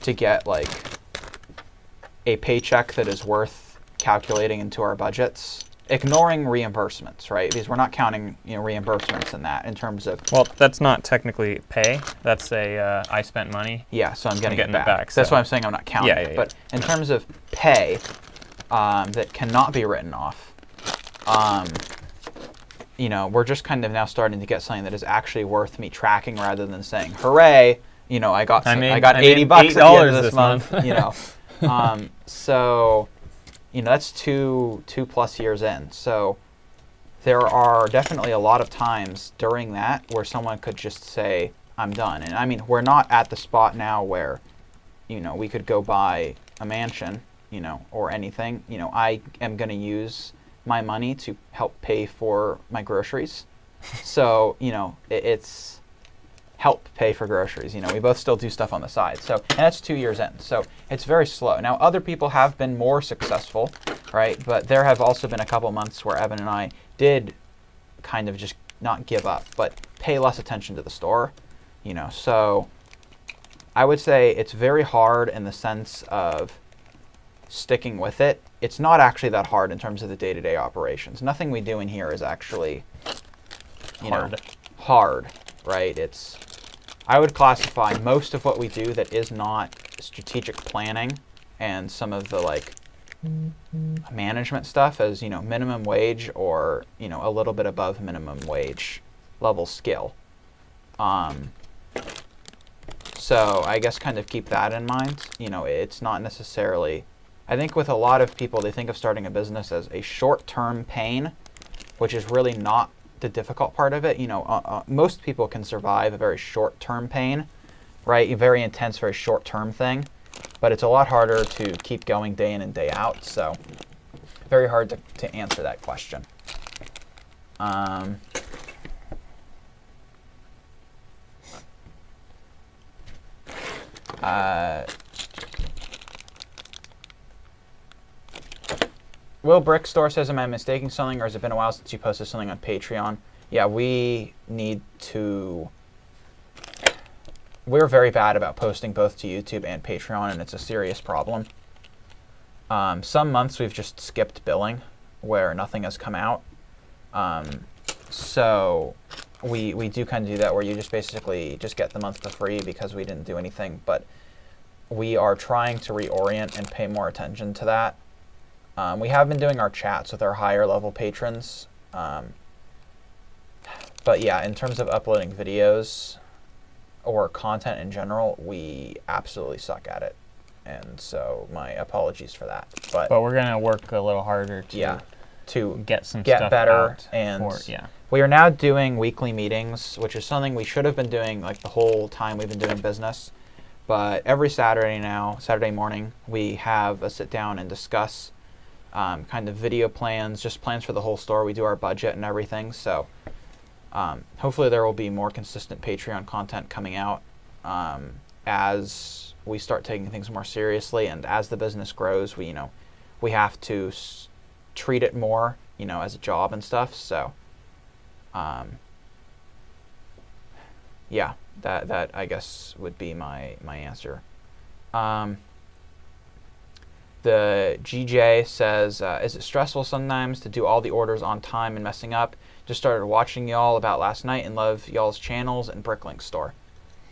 to get like a paycheck that is worth calculating into our budgets. ignoring reimbursements, right? Because we're not counting reimbursements in that in terms of. Well, that's not technically pay. That's a I spent money. Yeah, so I'm getting it it back. so. That's why I'm saying I'm not counting Yeah, it. yeah. But in terms of pay that cannot be written off, we're just kind of now starting to get something that is actually worth me tracking rather than saying, hooray, I got $80 at the end of this month. So, that's two plus years in. So there are definitely a lot of times during that where someone could just say, I'm done. And I mean, we're not at the spot now where, we could go buy a mansion, or anything. I am going to use my money to help pay for my groceries. So, it's help pay for groceries. We both still do stuff on the side. So, and that's 2 years in. So it's very slow. Now, other people have been more successful, right? But there have also been a couple months where Evan and I did kind of just not give up, but pay less attention to the store, So I would say it's very hard in the sense of sticking with it. It's not actually that hard in terms of the day-to-day operations. Nothing we do in here is actually, hard, right? I would classify most of what we do that is not strategic planning and some of the management stuff as, minimum wage or, a little bit above minimum wage level skill. So I guess kind of keep that in mind. It's not necessarily, I think with a lot of people, they think of starting a business as a short-term pain, which is really not the difficult part of it. Most people can survive a very short-term pain, right? A very intense, very short-term thing, but it's a lot harder to keep going day in and day out. So very hard to answer that question. Will Brick Store says, am I mistaking something, or has it been a while since you posted something on Patreon? Yeah, we need to. We're very bad about posting both to YouTube and Patreon, and it's a serious problem. Some months we've just skipped billing where nothing has come out. So we do kind of do that where you just basically just get the month for free because we didn't do anything. But we are trying to reorient and pay more attention to that. We have been doing our chats with our higher level patrons. But yeah, in terms of uploading videos or content in general, we absolutely suck at it. And so my apologies for that. But we're going to work a little harder to get stuff better out and we are now doing weekly meetings, which is something we should have been doing the whole time we've been doing business. But every Saturday now, Saturday morning, we have a sit down and discuss kind of video plans, just plans for the whole store. We do our budget and everything. So hopefully there will be more consistent Patreon content coming out as we start taking things more seriously, and as the business grows, we have to treat it more, as a job and stuff. So yeah, that I guess would be my answer. The GJ says, is it stressful sometimes to do all the orders on time and messing up? Just started watching y'all about last night and love y'all's channels and BrickLink store.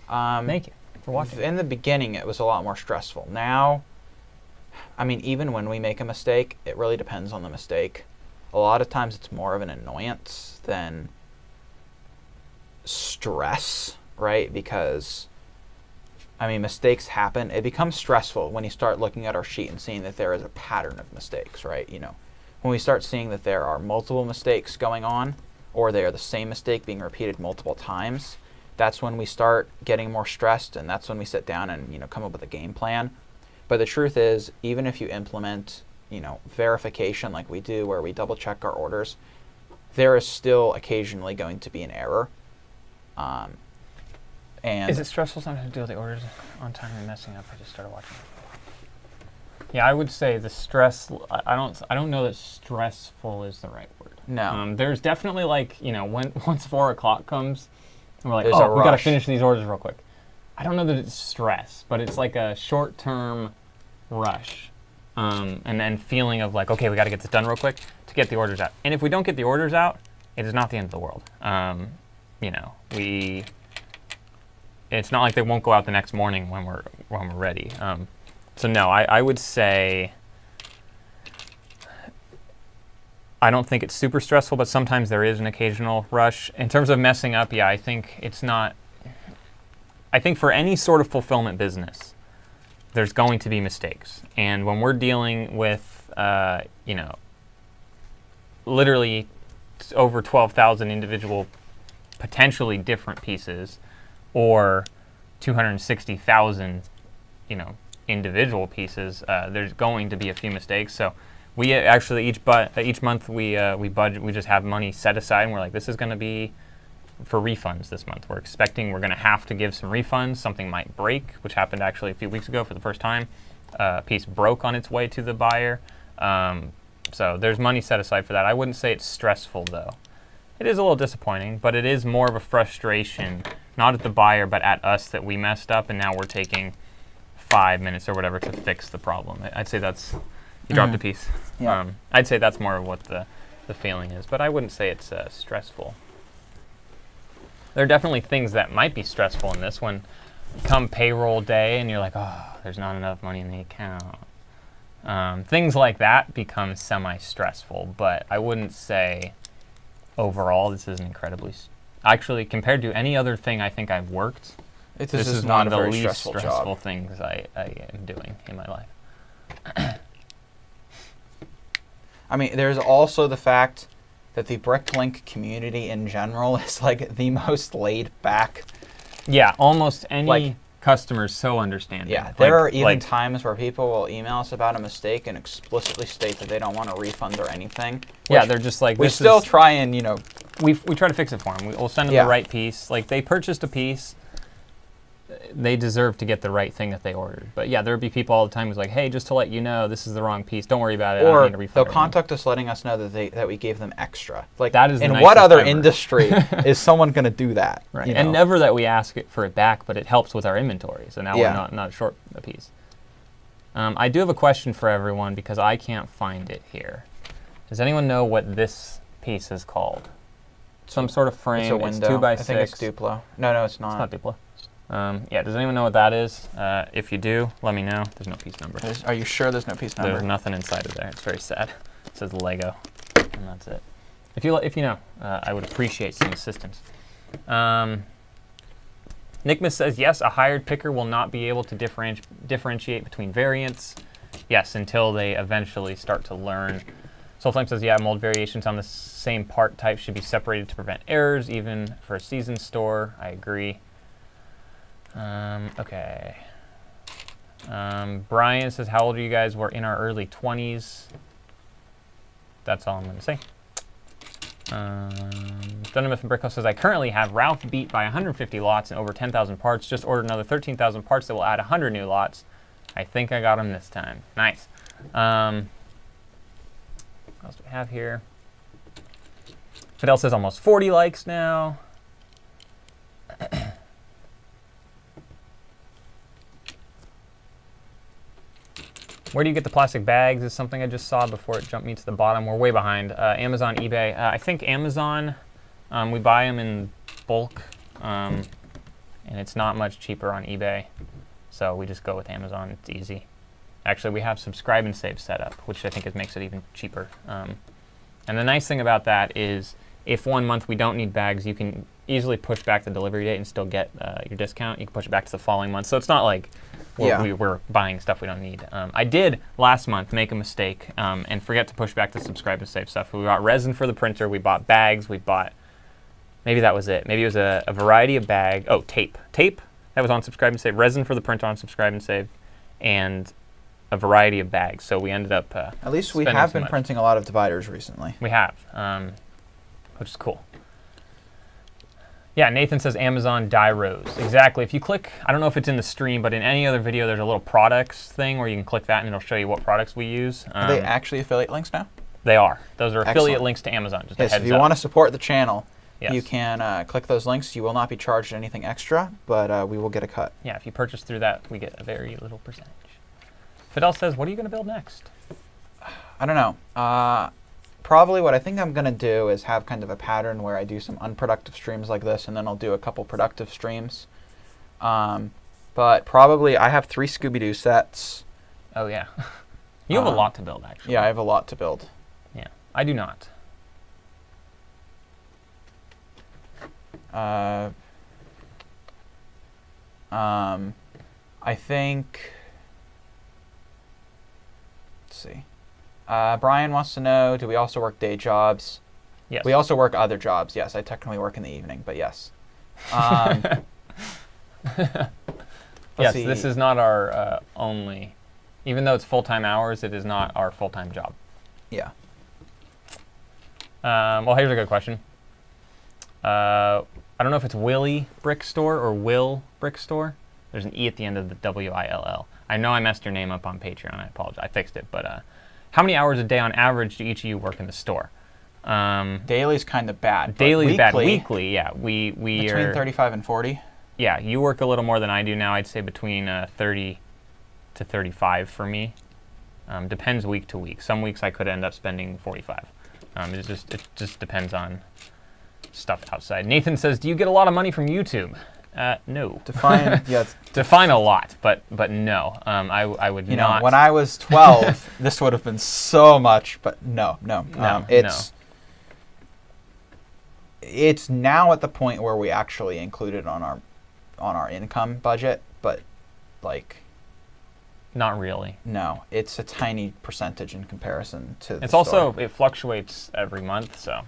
Thank you for watching. In the beginning, it was a lot more stressful. Now, I mean, even when we make a mistake, it really depends on the mistake. A lot of times it's more of an annoyance than stress, right? Because I mean, mistakes happen. It becomes stressful when you start looking at our sheet and seeing that there is a pattern of mistakes, right? When we start seeing that there are multiple mistakes going on, or they are the same mistake being repeated multiple times, that's when we start getting more stressed, and that's when we sit down and come up with a game plan. But the truth is, even if you implement verification like we do, where we double check our orders, there is still occasionally going to be an error. And is it stressful sometimes to do all the orders on time and messing up? I just started watching it. Yeah, I would say the stress. I don't know that stressful is the right word. No. There's definitely once 4 o'clock comes, and we're like, There's we got to finish these orders real quick. I don't know that it's stress, but it's like a short-term rush. and then feeling of like, okay, we got to get this done real quick to get the orders out. And if we don't get the orders out, it is not the end of the world. You know, it's not like they won't go out the next morning when we're ready. So no, I would say I don't think it's super stressful, but sometimes there is an occasional rush. In terms of messing up, yeah, I think it's not. I think for any sort of fulfillment business, there's going to be mistakes. And when we're dealing with, you know, literally over 12,000 individual, potentially different pieces, or 260,000, you know, individual pieces, there's going to be a few mistakes. So we actually each month we budget. We just have money set aside, and we're like, this is going to be for refunds this month. We're expecting we're going to have to give some refunds. Something might break, which happened actually a few weeks ago for the first time. A piece broke on its way to the buyer. So there's money set aside for that. I wouldn't say it's stressful, though. It is a little disappointing, but it is more of a frustration, not at the buyer, but at us that we messed up, and now we're taking 5 minutes or whatever to fix the problem. I'd say that's, you dropped a piece. Yeah. I'd say that's more of what the feeling is, but I wouldn't say it's stressful. There are definitely things that might be stressful in this one. Come payroll day and you're like, oh, there's not enough money in the account. Things like that become semi-stressful, but I wouldn't say overall this is incredibly, actually compared to any other thing I think I've worked, this is one of the least stressful things I am doing in my life. I mean, there's also the fact that the BrickLink community in general is like the most laid back. Yeah, almost any customer is so understanding. Yeah, there are even times where people will email us about a mistake and explicitly state that they don't want a refund or anything. Yeah, they're just like, we still try and, you know, we try to fix it for them. We'll send them the right piece. Like, they purchased a piece, they deserve to get the right thing that they ordered. But yeah, there would be people all the time who's like, hey, just to let you know, this is the wrong piece. Don't worry about it. Or I don't need a refund. they'll contact us letting us know that we gave them extra. Like, that is in what other industry is someone going to do that? Right. You know? And never that we ask it for it back, but it helps with our inventory. So now we're not short a piece. I do have a question for everyone because I can't find it here. Does anyone know what this piece is called? Some sort of frame. It's a window. It's 2x6. I think it's Duplo. No, it's not. It's not Duplo. Yeah, does anyone know what that is? If you do, let me know. There's no piece number. Are you sure there's no piece number? There's nothing inside of there. It's very sad. It says Lego, and that's it. If you know, I would appreciate some assistance. Nickmas says, yes, a hired picker will not be able to differentiate between variants. Yes, until they eventually start to learn. Soulflame says, yeah, mold variations on the same part type should be separated to prevent errors, even for a seasoned store. I agree. Okay. Brian says, how old are you guys? We're in our early 20s. That's all I'm going to say. Dunamith and Brickhouse says, I currently have Ralph beat by 150 lots and over 10,000 parts. Just ordered another 13,000 parts that will add 100 new lots. I think I got him this time. Nice. What else do we have here? Fidel says almost 40 likes now. Where do you get the plastic bags is something I just saw before it jumped me to the bottom. We're way behind. Amazon, eBay. I think Amazon, we buy them in bulk, and it's not much cheaper on eBay. So we just go with Amazon. It's easy. Actually, we have subscribe and save set up, which I think makes it even cheaper. And the nice thing about that is if one month we don't need bags, you can easily push back the delivery date and still get your discount. You can push it back to the following month. So it's not like we're buying stuff we don't need. I did last month make a mistake and forget to push back the subscribe and save stuff. We bought resin for the printer. We bought bags. We bought, maybe that was it. Maybe it was a variety of bag. Oh, tape. Tape, that was on subscribe and save. Resin for the printer on subscribe and save. And a variety of bags. So we ended up at least we have been printing a lot of dividers recently. We have, which is cool. Yeah, Nathan says Amazon die rows. Exactly. If you click, I don't know if it's in the stream, but in any other video, there's a little products thing where you can click that and it'll show you what products we use. Are they actually affiliate links now? They are. Those are affiliate links to Amazon. Just a heads up. If you want to support the channel, you can click those links. You will not be charged anything extra, but we will get a cut. Yeah, if you purchase through that, we get a very little percentage. Fidel says, what are you going to build next? I don't know. Probably what I think I'm going to do is have kind of a pattern where I do some unproductive streams like this, and then I'll do a couple productive streams. But probably I have 3 Scooby-Doo sets. Oh, yeah. You have a lot to build, actually. Yeah, I have a lot to build. Yeah, I do not. I think... Let's see. Brian wants to know, do we also work day jobs? Yes. We also work other jobs. Yes, I technically work in the evening, but yes. Yes, this is not our only... Even though it's full-time hours, it is not our full-time job. Yeah. Well, here's a good question. I don't know if it's Willie Brick Store or Will Brick Store. There's an E at the end of the W-I-L-L. I know I messed your name up on Patreon. I apologize. I fixed it. But how many hours a day on average do each of you work in the store? Daily's kind of bad. Daily's bad. Weekly, yeah. We between 35 and 40. Yeah, you work a little more than I do now. I'd say between 30 to 35 for me. Depends week to week. Some weeks I could end up spending 45. It just depends on stuff outside. Nathan says, do you get a lot of money from YouTube? No. Define, yeah. Define a lot, but no. I would you not. know, when I was 12, this would have been so much, but no. It's now at the point where we actually include it on our income budget, but like. Not really. No, it's a tiny percentage in comparison to the It's also, it fluctuates every month, so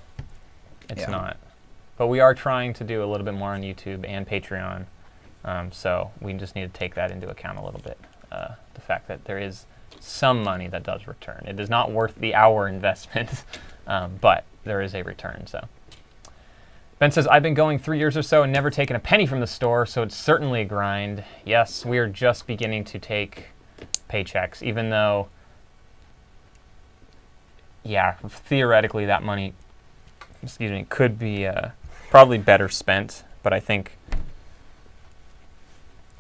it's not. But we are trying to do a little bit more on YouTube and Patreon, so we just need to take that into account a little bit. The fact that there is some money that does return. It is not worth the hour investment, but there is a return. So Ben says, I've been going 3 years or so and never taken a penny from the store, so it's certainly a grind. Yes, we are just beginning to take paychecks, even though, yeah, theoretically that money, excuse me, could be probably better spent, but I think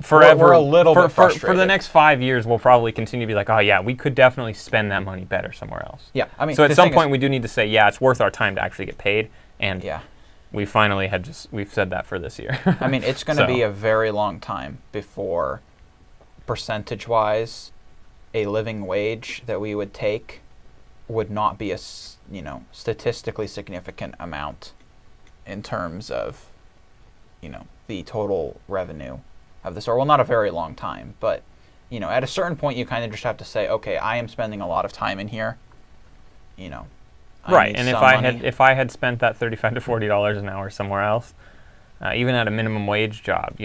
forever, we're a little bit frustrated. For the next 5 years, we'll probably continue to be like, oh yeah, we could definitely spend that money better somewhere else. Yeah, I mean, so at some point we do need to say, yeah, it's worth our time to actually get paid, and yeah, we finally we've said that for this year. I mean, it's going to be a very long time before, percentage-wise, a living wage that we would take would not be a, statistically significant amount in terms of, the total revenue of the store. Well, not a very long time, but, at a certain point you kind of just have to say, okay, I am spending a lot of time in here, Right, and if I had spent that $35 to $40 an hour somewhere else, even at a minimum wage job,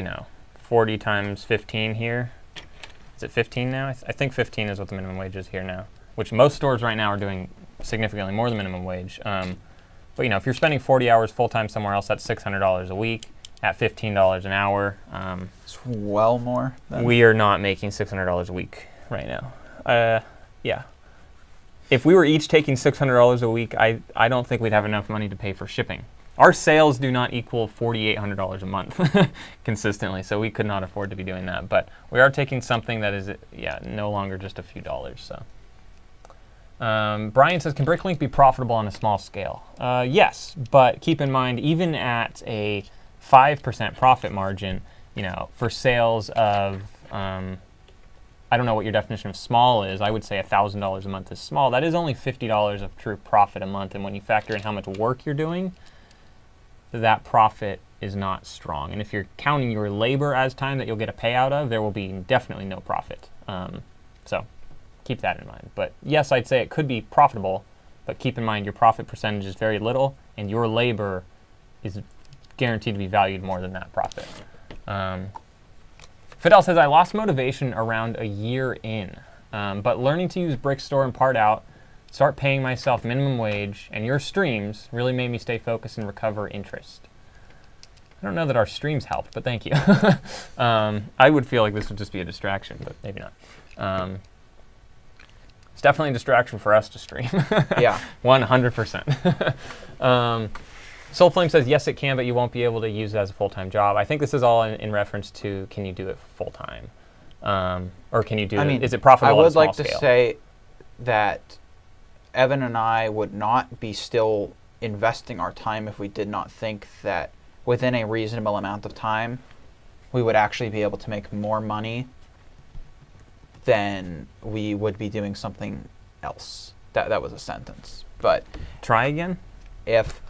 40 times 15 here. Is it 15 now? I think 15 is what the minimum wage is here now, which most stores right now are doing significantly more than minimum wage. But if you're spending 40 hours full-time somewhere else, that's $600 a week at $15 an hour. It's well more. We are not making $600 a week right now. Yeah. If we were each taking $600 a week, I don't think we'd have enough money to pay for shipping. Our sales do not equal $4,800 a month consistently, so we could not afford to be doing that. But we are taking something that is, no longer just a few dollars. So, Brian says, can BrickLink be profitable on a small scale? Yes, but keep in mind, even at a 5% profit margin, for sales of, I don't know what your definition of small is. I would say $1,000 a month is small. That is only $50 of true profit a month, and when you factor in how much work you're doing, that profit is not strong. And if you're counting your labor as time that you'll get a payout of, there will be definitely no profit. So keep that in mind. But yes, I'd say it could be profitable, but keep in mind your profit percentage is very little, and your labor is guaranteed to be valued more than that profit. Fidel says, I lost motivation around a year in, but learning to use Brickstore and part out, start paying myself minimum wage, and your streams really made me stay focused and recover interest. I don't know that our streams helped, but thank you. I would feel like this would just be a distraction, but maybe not. It's definitely a distraction for us to stream. Yeah. 100%. Soulflame says, yes, it can, but you won't be able to use it as a full-time job. I think this is all in reference to, can you do it full-time? Or can you do? I mean, is it profitable? I on a would small like to scale? say that Evan and I would not be still investing our time if we did not think that within a reasonable amount of time we would actually be able to make more money than we would be doing something else. That was a sentence. But Try again. if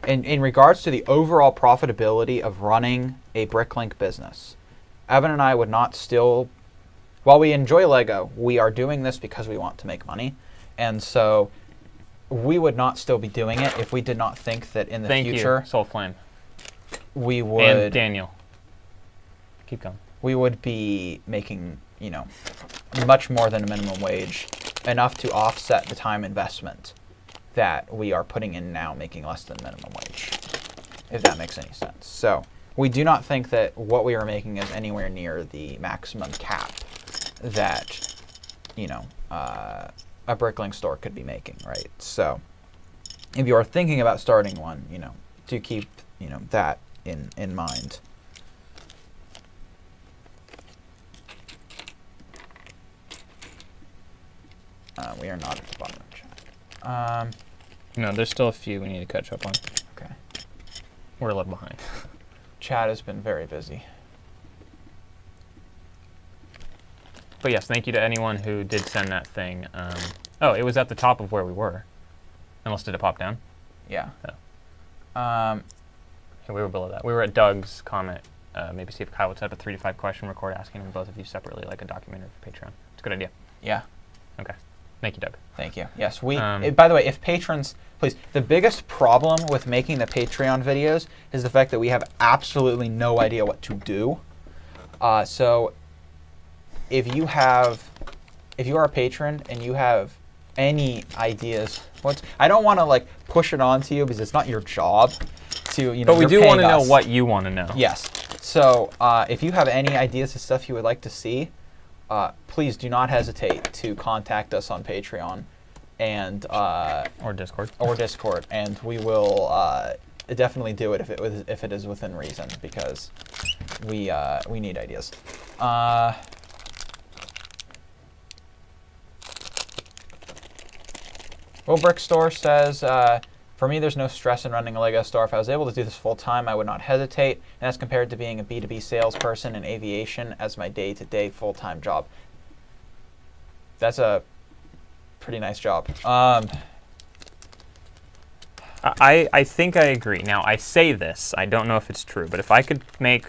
in regards to the overall profitability of running a BrickLink business, Evan and I would not still, while we enjoy Lego, we are doing this because we want to make money. And so we would not still be doing it if we did not think that in the Thank future you, Soul Flame. we would And Daniel. Keep going. we would be making, much more than a minimum wage, enough to offset the time investment that we are putting in now, making less than minimum wage, if that makes any sense. So we do not think that what we are making is anywhere near the maximum cap that, a BrickLink store could be making, right? So if you are thinking about starting one, do keep, that in mind. We are not at the bottom of the chat. No, there's still a few we need to catch up on. Okay. We're a little behind. Chat has been very busy. But yes, thank you to anyone who did send that thing. Oh, it was at the top of where we were. Unless did it pop down? Yeah. Oh. Yeah, We were below that. We were at Doug's comment. Maybe see if Kyle would set up a 3 to 5 question record asking them both of you separately, like a documentary for Patreon. It's a good idea. Yeah. Okay. Thank you, Doug. Thank you. Yes, by the way, if patrons, please, the biggest problem with making the Patreon videos is the fact that we have absolutely no idea what to do. So if you are a patron and you have any ideas, I don't want to push it onto you because it's not your job to, But we do want to know us. what you want to know. Yes. So if you have any ideas of stuff you would like to see, please do not hesitate to contact us on Patreon and Or Discord. and we will definitely do it if it is within reason, because we need ideas. Will Brick Store says, for me, there's no stress in running a Lego store. If I was able to do this full time, I would not hesitate. And that's compared to being a B2B salesperson in aviation as my day-to-day full-time job. That's a pretty nice job. I think I agree. Now, I say this. I don't know if it's true. But if I could make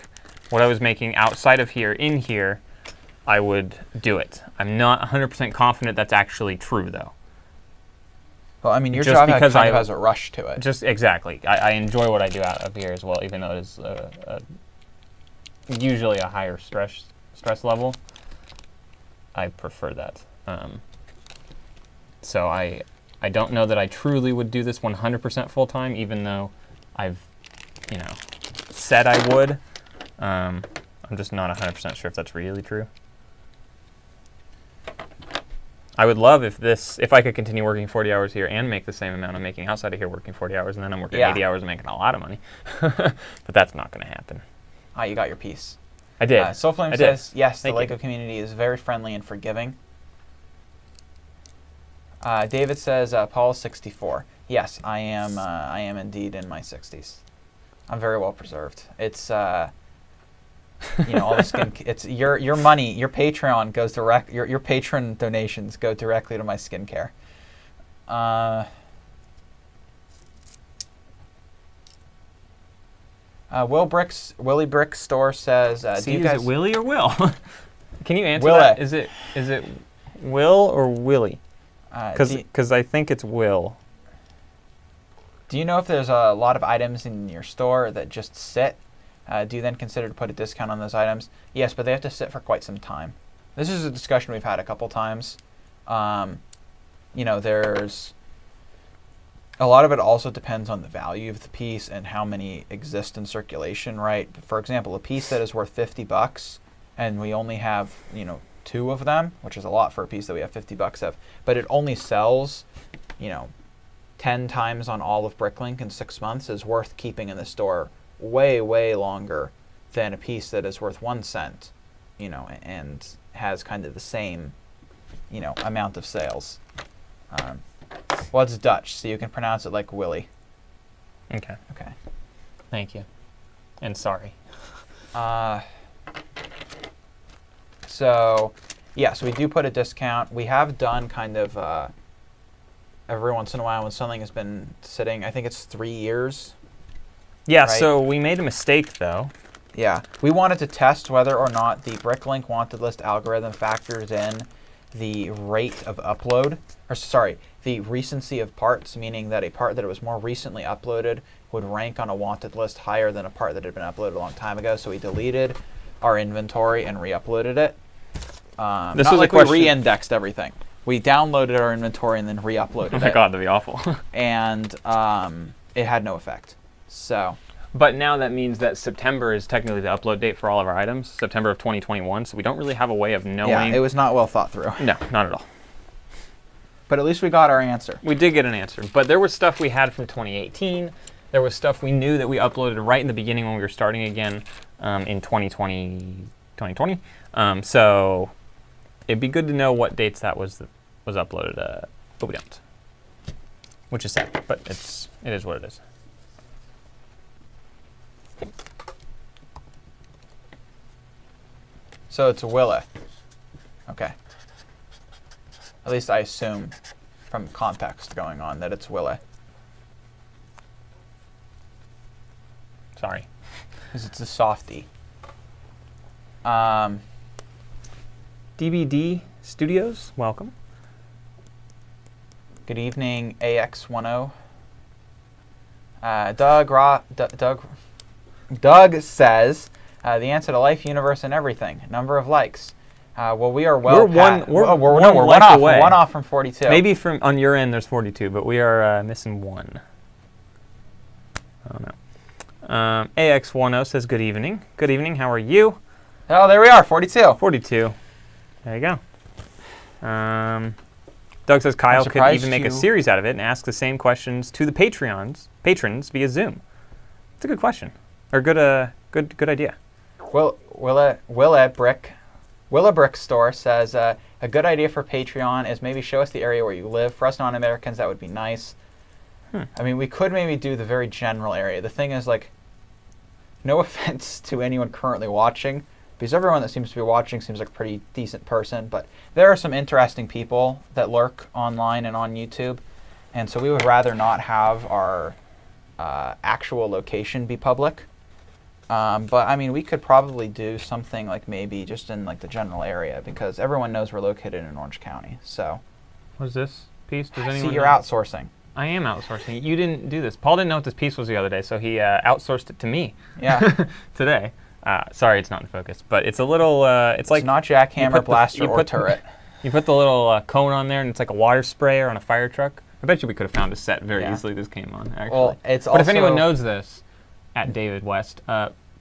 what I was making outside of here in here, I would do it. I'm not 100% confident that's actually true, though. Well, I mean, your Just job because kind of has a rush to it. Just exactly. I enjoy what I do out of here as well, even though it is usually a higher stress level. I prefer that. So I don't know that I truly would do this 100% full time, even though I've said I would. I'm just not 100% sure if that's really true. I would love if I could continue working 40 hours here and make the same amount I'm making outside of here working 40 hours, and then I'm working 80 hours and making a lot of money. But that's not going to happen. You got your piece. I did. Soulflame says, yes, the Lego community is very friendly and forgiving. David says, Paul is 64. Yes, I am indeed in my 60s. I'm very well preserved. It's all the skin. It's your money. Your Patreon goes direct. Your patron donations go directly to my skincare. Willie Brick Store says, See, do you is guys it Willie or Will? Can you answer Will that? it? Is it Will or Willie? Because I think it's Will. Do you know if there's a lot of items in your store that just sit? Do you then consider to put a discount on those items? Yes, but they have to sit for quite some time. This is a discussion we've had a couple times. There's a lot of it also depends on the value of the piece and how many exist in circulation, right? For example, a piece that is worth $50 and we only have, 2 of them, which is a lot for a piece that we have $50 of, but it only sells, 10 times on all of BrickLink in 6 months, is worth keeping in the store way, way longer than a piece that is worth 1 cent, and has kind of the same, amount of sales. Well, it's Dutch, so you can pronounce it like Willie. Okay. Okay. Thank you. And sorry. So, yes, we do put a discount. We have done kind of every once in a while when something has been sitting, I think it's 3 years. Yeah, right? So we made a mistake, though. Yeah. We wanted to test whether or not the BrickLink wanted list algorithm factors in the rate of upload, or sorry, the recency of parts, meaning that a part that was more recently uploaded would rank on a wanted list higher than a part that had been uploaded a long time ago. So we deleted our inventory and re-uploaded it. This not was like a question. we re-indexed everything. We downloaded our inventory and then re-uploaded it. Oh my god, that'd be awful. And it had no effect. So. But now that means that September is technically the upload date for all of our items, September of 2021, so we don't really have a way of knowing. Yeah, it was not well thought through. No, not at all. But at least we got our answer. We did get an answer, but there was stuff we had from 2018. There was stuff we knew that we uploaded right in the beginning when we were starting again in 2020. So it'd be good to know what dates that was uploaded, but we don't, which is sad. But it is what it is. So it's Willa. Okay. At least I assume from context going on that it's Willa. Sorry. Because it's a softie. DBD Studios, welcome. Good evening, AX10. Doug says, the answer to life, universe, and everything. Number of likes. Well, we are We're one like away. We're one off from 42. Maybe from on your end there's 42, but we are missing one. I don't know. AX10 says good evening. Good evening. How are you? Oh, there we are. 42. 42. There you go. Doug says Kyle could even make a series out of it and ask the same questions to the patrons via Zoom. It's a good question, or good idea. Willa Brick Store says a good idea for Patreon is maybe show us the area where you live. For us non-Americans, that would be nice. I mean, we could maybe do the very general area. The thing is, like, no offense to anyone currently watching, because everyone that seems to be watching seems like a pretty decent person, but there are some interesting people that lurk online and on YouTube, and so we would rather not have our actual location be public. But I mean, we could probably do something like maybe just in like the general area, because everyone knows we're located in Orange County. So. What is this piece? Does anyone See, you're know? outsourcing. I am outsourcing. You didn't do this. Paul didn't know what this piece was the other day, so he outsourced it to me. Yeah. Today. Sorry, it's not in focus, but it's a little. It's like not jackhammer, blaster, or turret. You put the little cone on there, and it's like a water sprayer on a fire truck. I bet you we could have found a set very easily. This came on actually. Well, it's but if anyone knows this, at David West,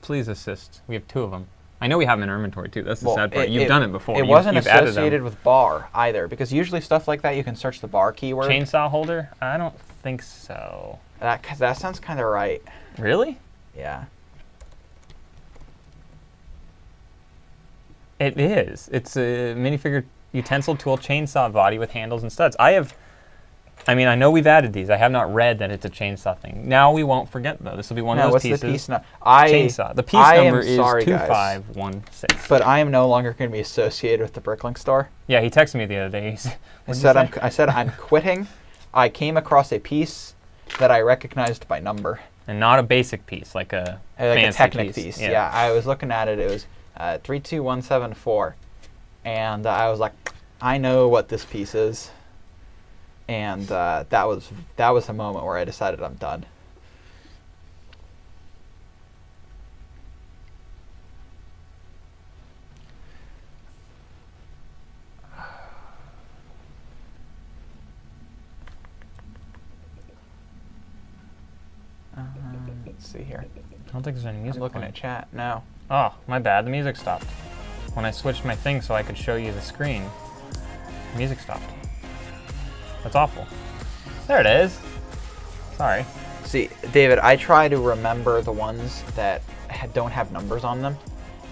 please assist. We have 2 of them. I know we have them in our inventory too. That's the sad part. You've done it before. It wasn't associated with bar either, because usually stuff like that you can search the bar keyword. Chainsaw holder? I don't think so. That sounds kind of right. Really? Yeah. It is. It's a minifigure utensil tool chainsaw body with handles and studs. I mean, I know we've added these. I have not read that it's a chainsaw thing. Now we won't forget, though. This will be one of those pieces. What's the piece chainsaw. The piece number is 2516. But I am no longer going to be associated with the BrickLink store. Yeah, he texted me the other day. I said I'm quitting. I came across a piece that I recognized by number. And not a basic piece, like a fancy Technic piece. Yeah, I was looking at it. It was 32174, and I was like, I know what this piece is. And that was a moment where I decided I'm done. Let's see here. I don't think there's any music. I'm looking at chat. No. Oh, my bad. The music stopped. When I switched my thing so I could show you the screen, the music stopped. That's awful. There it is. Sorry. See, David, I try to remember the ones that don't have numbers on them,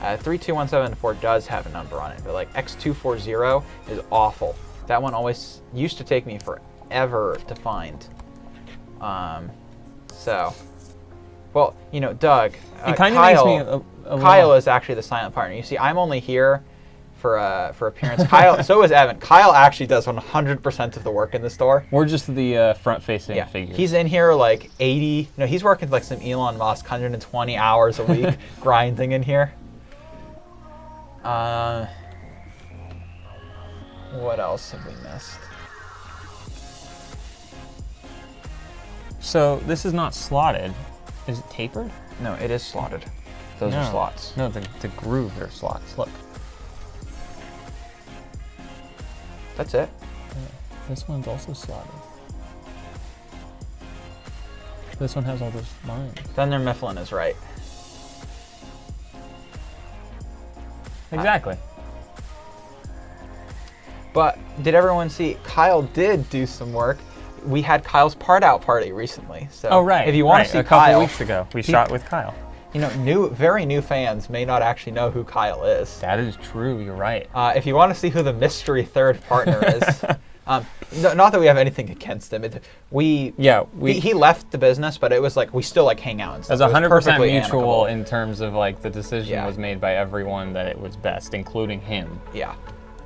32174 does have a number on it, but like X240 is awful. That one always used to take me forever to find. So, well, you know, Doug, it kind of makes me a Kyle is actually the silent partner. You see, I'm only here for appearance. Kyle, so is Evan. Kyle actually does 100% of the work in the store. We're just the front-facing figures. He's in here like 80. No, he's working like some Elon Musk, 120 hours a week grinding in here. What else have we missed? So this is not slotted. Is it tapered? No, it is slotted. Those are slots. No, the grooves are slots. Look. That's it. Yeah, this one's also slotted. This one has all those lines. Thunder Mifflin is right. Exactly. But did everyone see? Kyle did do some work. We had Kyle's part out party recently. So oh right. If you want to see a couple Kyle, weeks ago, we shot with Kyle. You know, very new fans may not actually know who Kyle is. That is true. You're right. If you want to see who the mystery third partner is, not that we have anything against him. He left the business, but it was like we still like hang out and stuff. It was 100% mutual amicable. in terms of like the decision was made by everyone that it was best, including him. Yeah.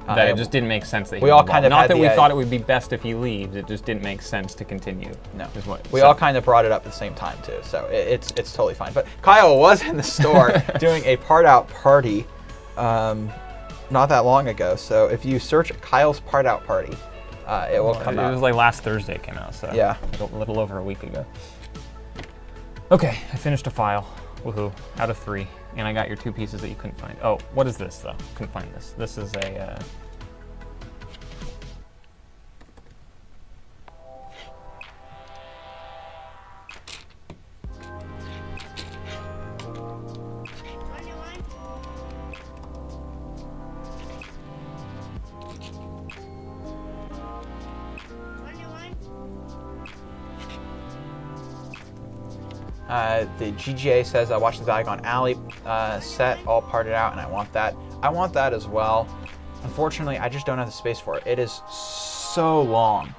That it just didn't make sense that we all kind of not that we thought it would be best if he leaves. It just didn't make sense to continue. No. We all kind of brought it up at the same time too, so it's totally fine. But Kyle was in the store doing a part out party, not that long ago. So if you search Kyle's part out party, it will come out. It was like last Thursday it came out. So yeah, a little over a week ago. Okay, I finished a file. Woohoo! Out of 3. And I got your 2 pieces that you couldn't find. Oh, what is this though? Couldn't find this. This is a. The GGA says, I watched the Diagon Alley set all parted out, and I want that. I want that as well. Unfortunately, I just don't have the space for it. It is so long.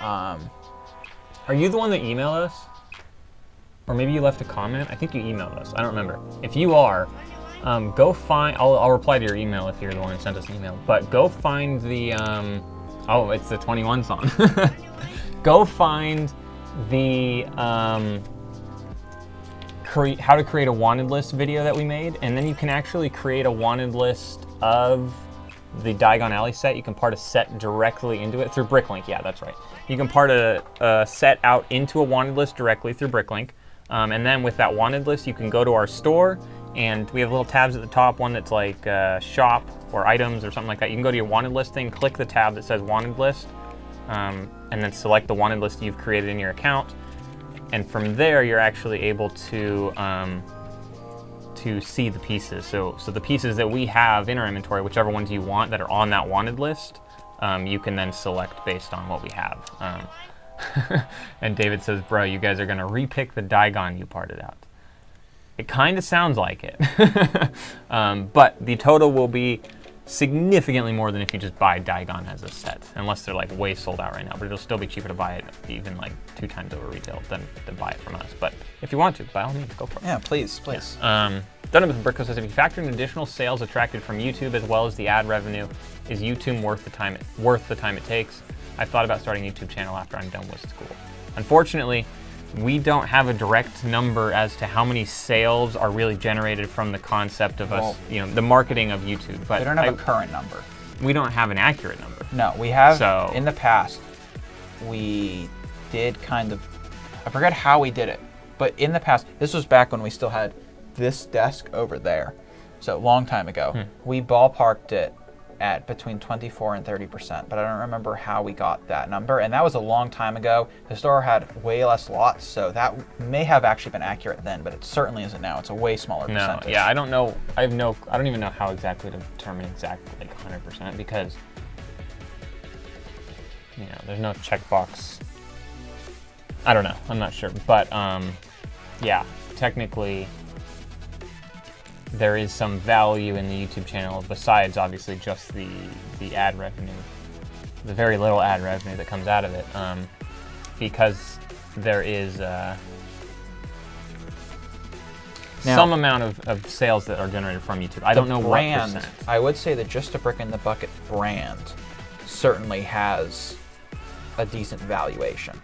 Are you the one that emailed us? Or maybe you left a comment? I think you emailed us. I don't remember. If you are, go find... I'll reply to your email if you're the one who sent us an email. But go find the... oh, it's the 21 song. Go find the... how to create a wanted list video that we made, and then you can actually create a wanted list of the Diagon Alley set. You can part a set directly into it through BrickLink. Yeah, that's right. You can part a set out into a wanted list directly through BrickLink, and then with that wanted list, you can go to our store, and we have little tabs at the top, one that's like shop or items or something like that. You can go to your wanted list thing, click the tab that says wanted list, and then select the wanted list you've created in your account. And from there, you're actually able to see the pieces. So the pieces that we have in our inventory, whichever ones you want that are on that wanted list, you can then select based on what we have. And David says, bro, you guys are gonna repick the Diagon you parted out. It kind of sounds like it. But the total will be significantly more than if you just buy Diagon as a set, unless they're like way sold out right now, but it'll still be cheaper to buy it even like 2 times over retail than to buy it from us. But if you want to, by all means, go for it. Yeah, please. Yeah. Donovan Brickle says, if you factor in additional sales attracted from YouTube as well as the ad revenue, is YouTube worth the time it takes? I've thought about starting a YouTube channel after I'm done with school. Unfortunately, we don't have a direct number as to how many sales are really generated from the concept of us, the marketing of YouTube. But we don't have a current number. We don't have an accurate number. No, we have, in the past, we did kind of, I forget how we did it, but in the past, this was back when we still had this desk over there. So a long time ago, we ballparked it at between 24 and 30%, but I don't remember how we got that number, and that was a long time ago. The store had way less lots, so that may have actually been accurate then, but it certainly isn't now. It's a way smaller percentage. Yeah, I don't know. I don't even know how exactly to determine exactly like 100% because there's no checkbox. I don't know. I'm not sure, but yeah, technically there is some value in the YouTube channel besides obviously just the ad revenue, the very little ad revenue that comes out of it, because there is some amount of sales that are generated from YouTube. I don't know what percent. I would say that Just a Brick in the Bucket brand certainly has a decent valuation,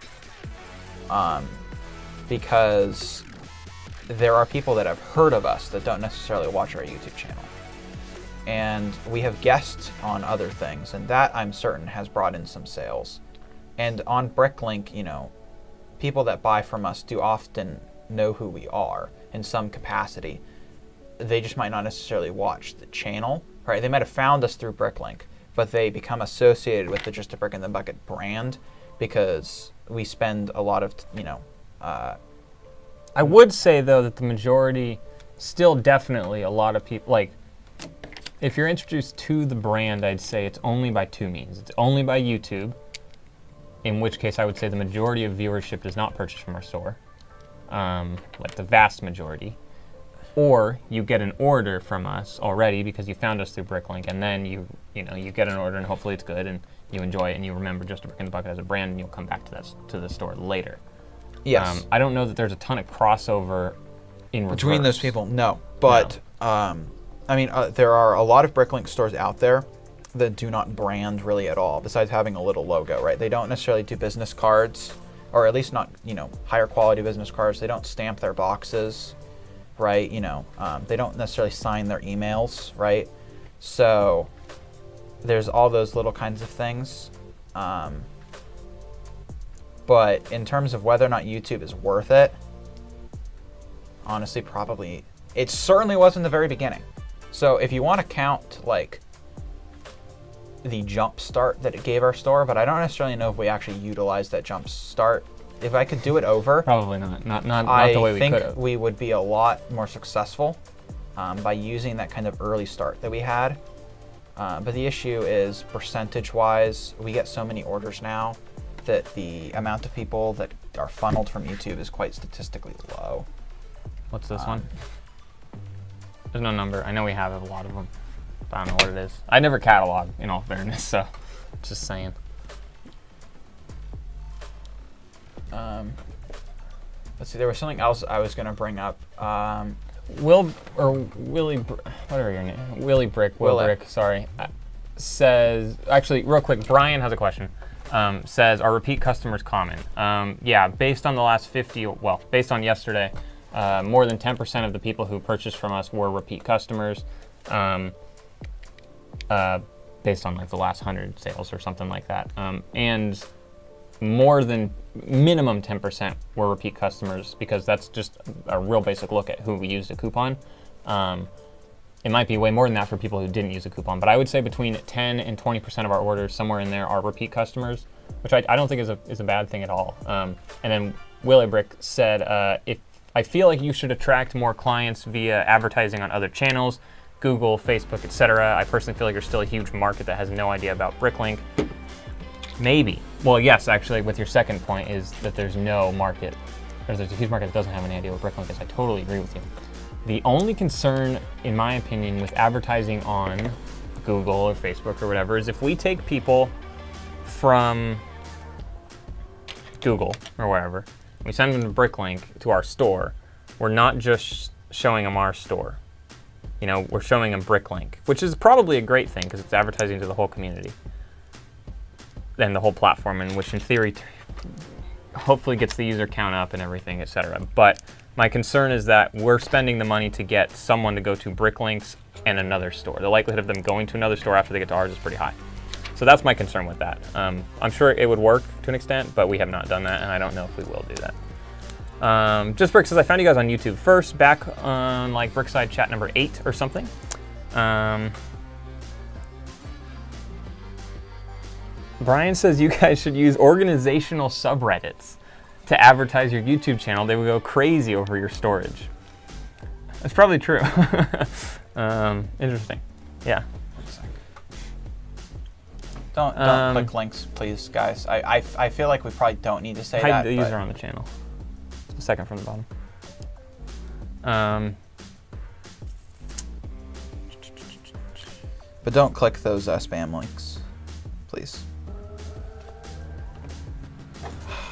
because there are people that have heard of us that don't necessarily watch our YouTube channel. And we have guests on other things, and that I'm certain has brought in some sales. And on BrickLink, you know, people that buy from us do often know who we are in some capacity. They just might not necessarily watch the channel, right? They might have found us through BrickLink, but they become associated with the Just a Brick in the Bucket brand because we spend a lot of, you know, I would say, though, that the majority, still definitely a lot of people, like, if you're introduced to the brand, I'd say it's only by two means. It's only by YouTube, in which case I would say the majority of viewership does not purchase from our store, like the vast majority. Or you get an order from us already because you found us through BrickLink, and then you get an order and hopefully it's good and you enjoy it and you remember Just a Brick in the Bucket as a brand and you'll come back to the store later. Yes. I don't know that there's a ton of crossover in reverse. Between those people, no. But, I mean, there are a lot of BrickLink stores out there that do not brand really at all, besides having a little logo, right? They don't necessarily do business cards, or at least not, you know, higher quality business cards. They don't stamp their boxes, right? You know, they don't necessarily sign their emails, right? So there's all those little kinds of things. But in terms of whether or not YouTube is worth it, honestly, probably, it certainly was in the very beginning. So if you want to count, like, the jump start that it gave our store, but I don't necessarily know if we actually utilized that jump start. If I could do it over, probably not the way we could have. I think we would be a lot more successful by using that kind of early start that we had. But the issue is, percentage-wise, we get so many orders now that the amount of people that are funneled from YouTube is quite statistically low. What's this one? There's no number. I know we have a lot of them, but I don't know what it is. I never catalog, in all fairness, so just saying. Let's see, there was something else I was going to bring up. Willie, whatever your name, Willie Brick, Will Brick, sorry, says, actually, real quick, Brian has a question. Says, are repeat customers common? Yeah, based on the last based on yesterday, more than 10% of the people who purchased from us were repeat customers, based on like the last 100 sales or something like that. And more than minimum 10% were repeat customers, because that's just a real basic look at who we used a coupon. It might be way more than that for people who didn't use a coupon, but I would say between 10 and 20% of our orders, somewhere in there, are repeat customers, which I don't think is a bad thing at all. And then Willie Brick said, if I feel like you should attract more clients via advertising on other channels, Google, Facebook, etc. I personally feel like there's still a huge market that has no idea about BrickLink. Maybe. Well, yes, actually, with your second point is that there's no market, there's a huge market that doesn't have any idea what BrickLink is. I totally agree with you. The only concern, in my opinion, with advertising on Google or Facebook or whatever is if we take people from Google or wherever, we send them to BrickLink to our store, we're not just showing them our store. You know, we're showing them BrickLink, which is probably a great thing because it's advertising to the whole community and the whole platform, and which in theory hopefully gets the user count up and everything, etc. But my concern is that we're spending the money to get someone to go to BrickLinks and another store. The likelihood of them going to another store after they get to ours is pretty high. So that's my concern with that. I'm sure it would work to an extent, but we have not done that, and I don't know if we will do that. Just Brick says, I found you guys on YouTube first, back on like Brickside chat number 8 or something. Brian says you guys should use organizational subreddits to advertise your YouTube channel. They would go crazy over your storage. That's probably true. Interesting. Yeah. Don't click links, please, guys. I feel like we probably don't need to say that. Hide the user on the channel. The second from the bottom. But don't click those spam links, please.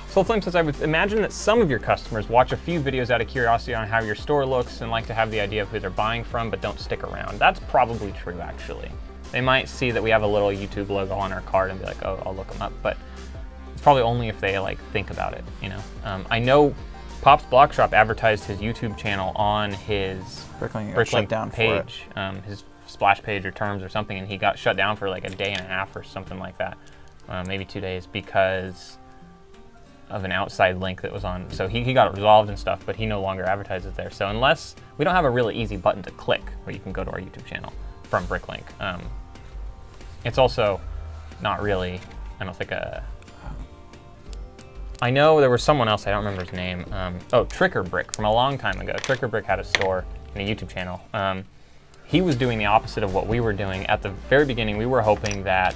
Soulflame says, I would imagine that some of your customers watch a few videos out of curiosity on how your store looks and like to have the idea of who they're buying from, but don't stick around. That's probably true, actually. They might see that we have a little YouTube logo on our card and be like, oh, I'll look them up, but it's probably only if they like think about it, you know? I know Pop's Block Shop advertised his YouTube channel on his BrickLink page, his splash page or terms or something, and he got shut down for like a day and a half or something like that, maybe 2 days, because of an outside link that was on. So he got it resolved and stuff, but he no longer advertises there. So unless we don't have a really easy button to click where you can go to our YouTube channel from BrickLink, it's also not really, I don't think I know there was someone else, I don't remember his name. Oh, Tricker Brick from a long time ago. Tricker Brick had a store and a YouTube channel. He was doing the opposite of what we were doing. At the very beginning, we were hoping that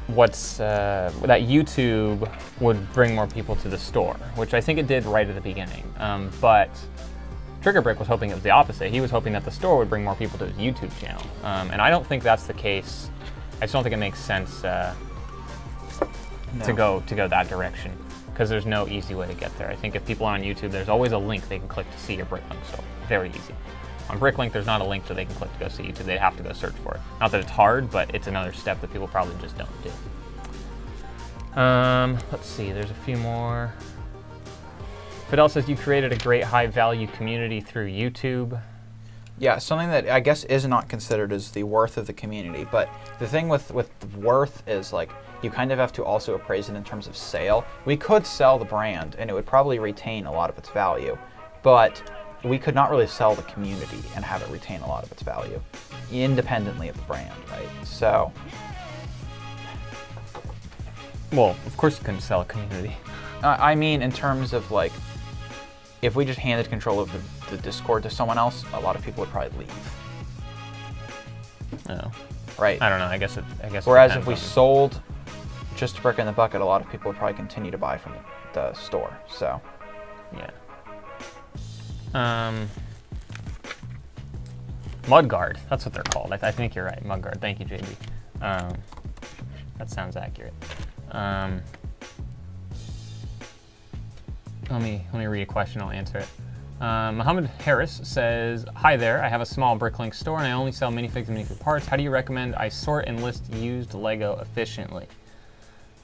that YouTube would bring more people to the store, which I think it did right at the beginning. But Trigger Brick was hoping it was the opposite. He was hoping that the store would bring more people to his YouTube channel. And I don't think that's the case. I just don't think it makes sense to go that direction, because there's no easy way to get there. I think if people are on YouTube, there's always a link they can click to see your BrickLink store. Very easy. On BrickLink, there's not a link that they can click to go see YouTube. They'd have to go search for it. Not that it's hard, but it's another step that people probably just don't do. Let's see, there's a few more. Fidel says, you created a great high-value community through YouTube. Yeah, something that I guess is not considered is the worth of the community. But the thing with worth is, like, you kind of have to also appraise it in terms of sale. We could sell the brand, and it would probably retain a lot of its value. But we could not really sell the community and have it retain a lot of its value independently of the brand, right? So, well, of course you couldn't sell a community. I mean, in terms of, like, if we just handed control of the Discord to someone else, a lot of people would probably leave. Oh. Right? I don't know, I guess. Whereas if we sold just Brick in the Bucket, a lot of people would probably continue to buy from the store, so. Yeah. Mudguard, that's what they're called. I think you're right, Mudguard. Thank you, JB. That sounds accurate. Let me read a question, I'll answer it. Muhammad Harris says, hi there, I have a small BrickLink store and I only sell minifigs and minifig parts. How do you recommend I sort and list used Lego efficiently?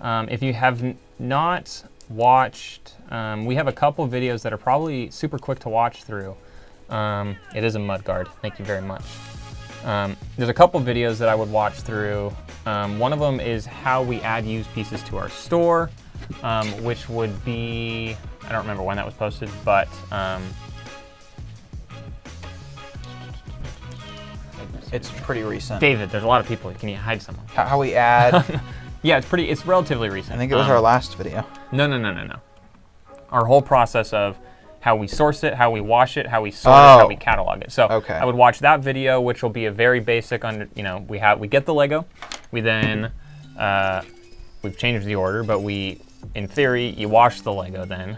If you have not watched, we have a couple videos that are probably super quick to watch through. It is a Mudguard, thank you very much. There's a couple videos that I would watch through. One of them is how we add used pieces to our store, which would be, I don't remember when that was posted, but it's pretty recent. David, there's a lot of people. Can you hide someone? How we add? Yeah, it's relatively recent. I think it was our last video. No. Our whole process of how we source it, how we wash it, how we sort it, how we catalog it. So okay. I would watch that video, which will be a very basic, we get the Lego, we then, we've changed the order, but in theory, you wash the Lego then,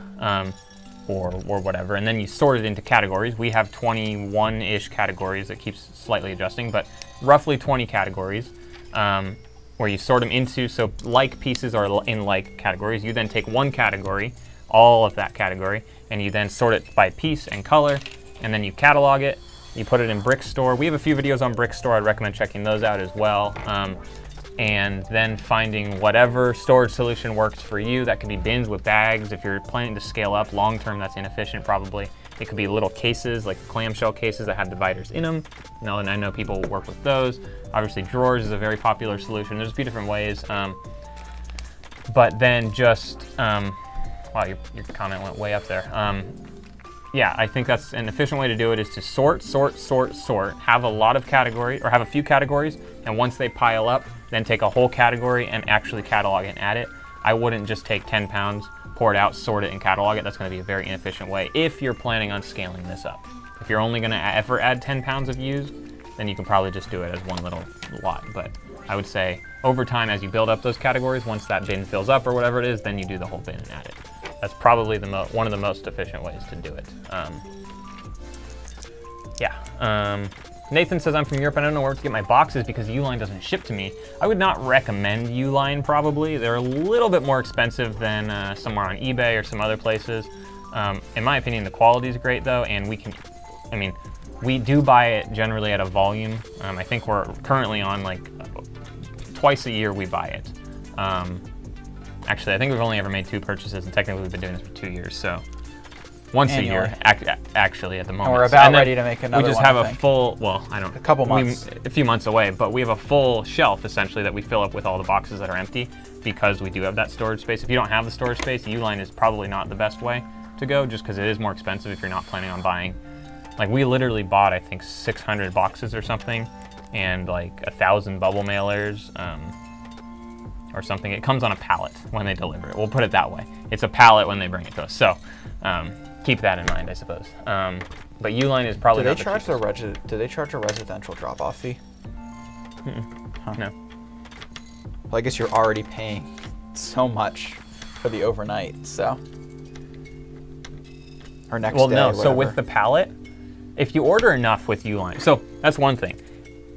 or whatever, and then you sort it into categories. We have 21-ish categories that keeps slightly adjusting, but roughly 20 categories, where you sort them into, so like pieces are in like categories. You then take one category, all of that category, and you then sort it by piece and color, and then you catalog it, you put it in Brickstore. We have a few videos on Brickstore, I'd recommend checking those out as well. And then finding whatever storage solution works for you. That could be bins with bags. If you're planning to scale up long term, that's inefficient probably. It could be little cases, like clamshell cases that have dividers in them. And I know people work with those. Obviously drawers is a very popular solution. There's a few different ways. But then just, wow, your comment went way up there. Yeah, I think that's an efficient way to do it, is to sort, have a lot of categories, or have a few categories, and once they pile up, then take a whole category and actually catalog it and add it. I wouldn't just take 10 pounds, pour it out, sort it, and catalog it. That's gonna be a very inefficient way if you're planning on scaling this up. If you're only gonna ever add 10 pounds of used, then you can probably just do it as one little lot. But I would say over time, as you build up those categories, once that bin fills up or whatever it is, then you do the whole bin and add it. That's probably one of the most efficient ways to do it. Yeah. Nathan says, I'm from Europe. I don't know where to get my boxes because Uline doesn't ship to me. I would not recommend Uline, probably. They're a little bit more expensive than somewhere on eBay or some other places. In my opinion, the quality is great, though, and we do buy it generally at a volume. I think we're currently on, like, twice a year we buy it. Actually, I think we've only ever made 2 purchases, and technically we've been doing this for 2 years, so once Annually. a year, actually, at the moment. And we're about ready to make another one. We just have a full, well, I don't know. A couple months. A few months away, but we have a full shelf, essentially, that we fill up with all the boxes that are empty because we do have that storage space. If you don't have the storage space, Uline is probably not the best way to go, just because it is more expensive if you're not planning on buying. Like, we literally bought, I think, 600 boxes or something, and like 1,000 bubble mailers, or something. It comes on a pallet when they deliver it. We'll put it that way. It's a pallet when they bring it to us. So keep that in mind, I suppose. But Uline is probably not the cheapest. Do they charge a residential drop-off fee? Huh. No. Well, I guess you're already paying so much for the overnight, so. Or next day, no. whatever. So with the pallet, if you order enough with Uline, so that's one thing.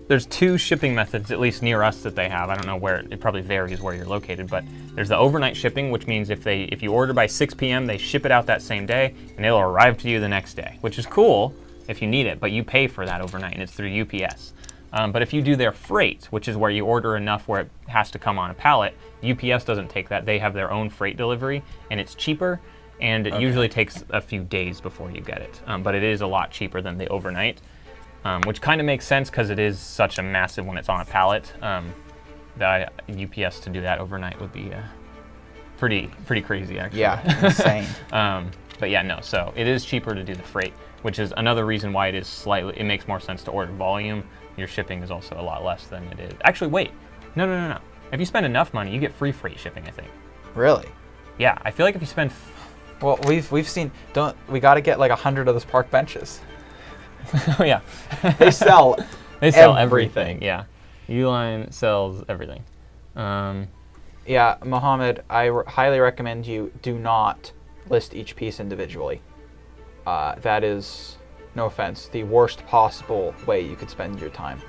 There's 2 shipping methods, at least near us, that they have. I don't know where, it probably varies where you're located, but there's the overnight shipping, which means if you order by 6 p.m., they ship it out that same day, and it'll arrive to you the next day, which is cool if you need it, but you pay for that overnight, and it's through UPS. But if you do their freight, which is where you order enough where it has to come on a pallet, UPS doesn't take that. They have their own freight delivery, and it's cheaper, and it usually takes a few days before you get it. But it is a lot cheaper than the overnight. Which kind of makes sense because it is such a massive when it's on a pallet. That UPS to do that overnight would be pretty crazy, actually. Yeah, insane. But yeah, no. So it is cheaper to do the freight, which is another reason why it makes more sense to order volume. Your shipping is also a lot less than it is. Actually, wait, no. If you spend enough money, you get free freight shipping, I think. Really? Yeah, I feel like if you spend. Well, we've seen. We got to get like 100 of those park benches. Oh yeah, They sell. They sell everything. Yeah, Uline sells everything. Yeah, Mohammed, I highly recommend you do not list each piece individually. That is, no offense, the worst possible way you could spend your time.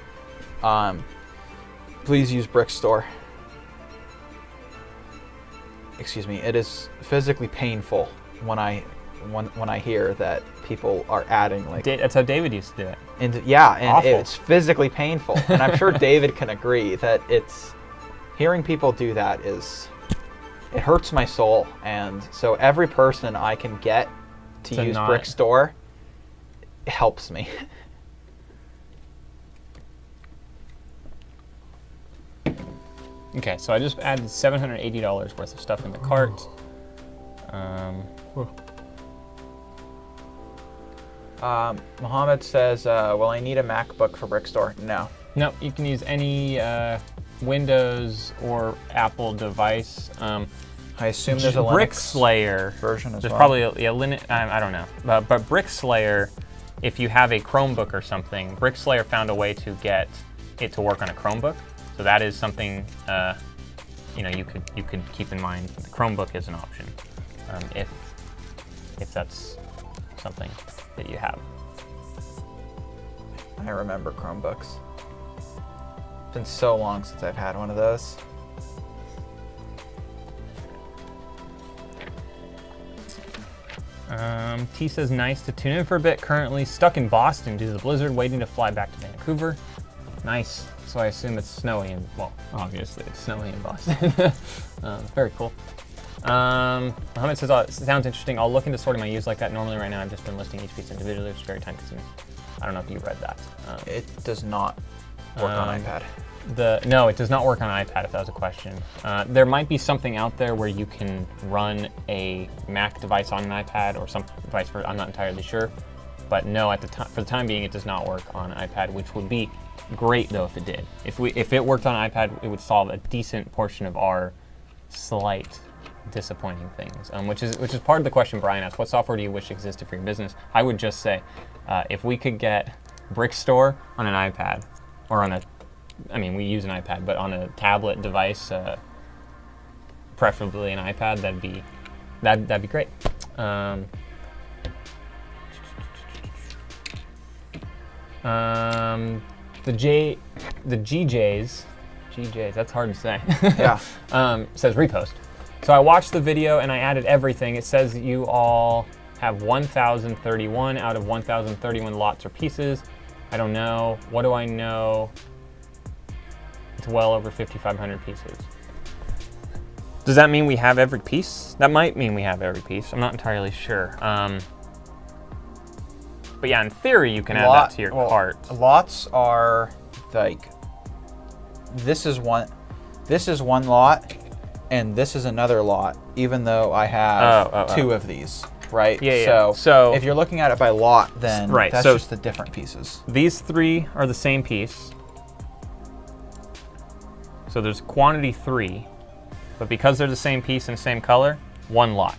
Please use Brickstore. Excuse me. It is physically painful when I hear that people are adding like. That's how David used to do it. And Awful. it's physically painful, and I'm sure David can agree that hearing people do that it hurts my soul, and so every person I can get to use Brickstore helps me. Okay, so I just added $780 worth of stuff in the cart. Mohammed says, "Well, I need a MacBook for Brickstore." No. No, you can use any Windows or Apple device. I assume there's a BrickSlayer version as There's well. probably a Linux. I don't know, but BrickSlayer, if you have a Chromebook or something, BrickSlayer found a way to get it to work on a Chromebook. So that is something you could keep in mind. The Chromebook is an option if that's something that you have. I remember Chromebooks. It's been so long since I've had one of those. T says, nice to tune in for a bit. Currently stuck in Boston due to the blizzard, waiting to fly back to Vancouver. Nice. So I assume it's snowy, and well, obviously it's snowy in Boston. Very cool. Mohammed says, it sounds interesting. I'll look into sorting my use like that. Normally right now I've just been listing each piece individually, which is very time consuming. I don't know if you read that. It does not work on iPad. No, it does not work on iPad, if that was a question. There might be something out there where you can run a Mac device on an iPad or some device I'm not entirely sure. But no, for the time being, it does not work on an iPad, which would be great though if it did. If it worked on iPad, it would solve a decent portion of our slight disappointing things. Which is part of the question Brian asked. What software do you wish existed for your business? I would just say, if we could get Brickstore on an iPad, or on we use an iPad, but on a tablet device, preferably an iPad, that'd be great. The GJs, that's hard to say. Yeah. Says repost. So I watched the video and I added everything. It says you all have 1,031 out of 1,031 lots or pieces. I don't know. What do I know? It's well over 5,500 pieces. Does that mean we have every piece? That might mean we have every piece. I'm not entirely sure. But yeah, in theory, you can add that to your cart. Lots are like, this is one lot, and this is another lot, even though I have two of these, right? Yeah. So if you're looking at it by lot, then that's just the different pieces. These three are the same piece. So there's quantity 3, but because they're the same piece and same color, 1 lot.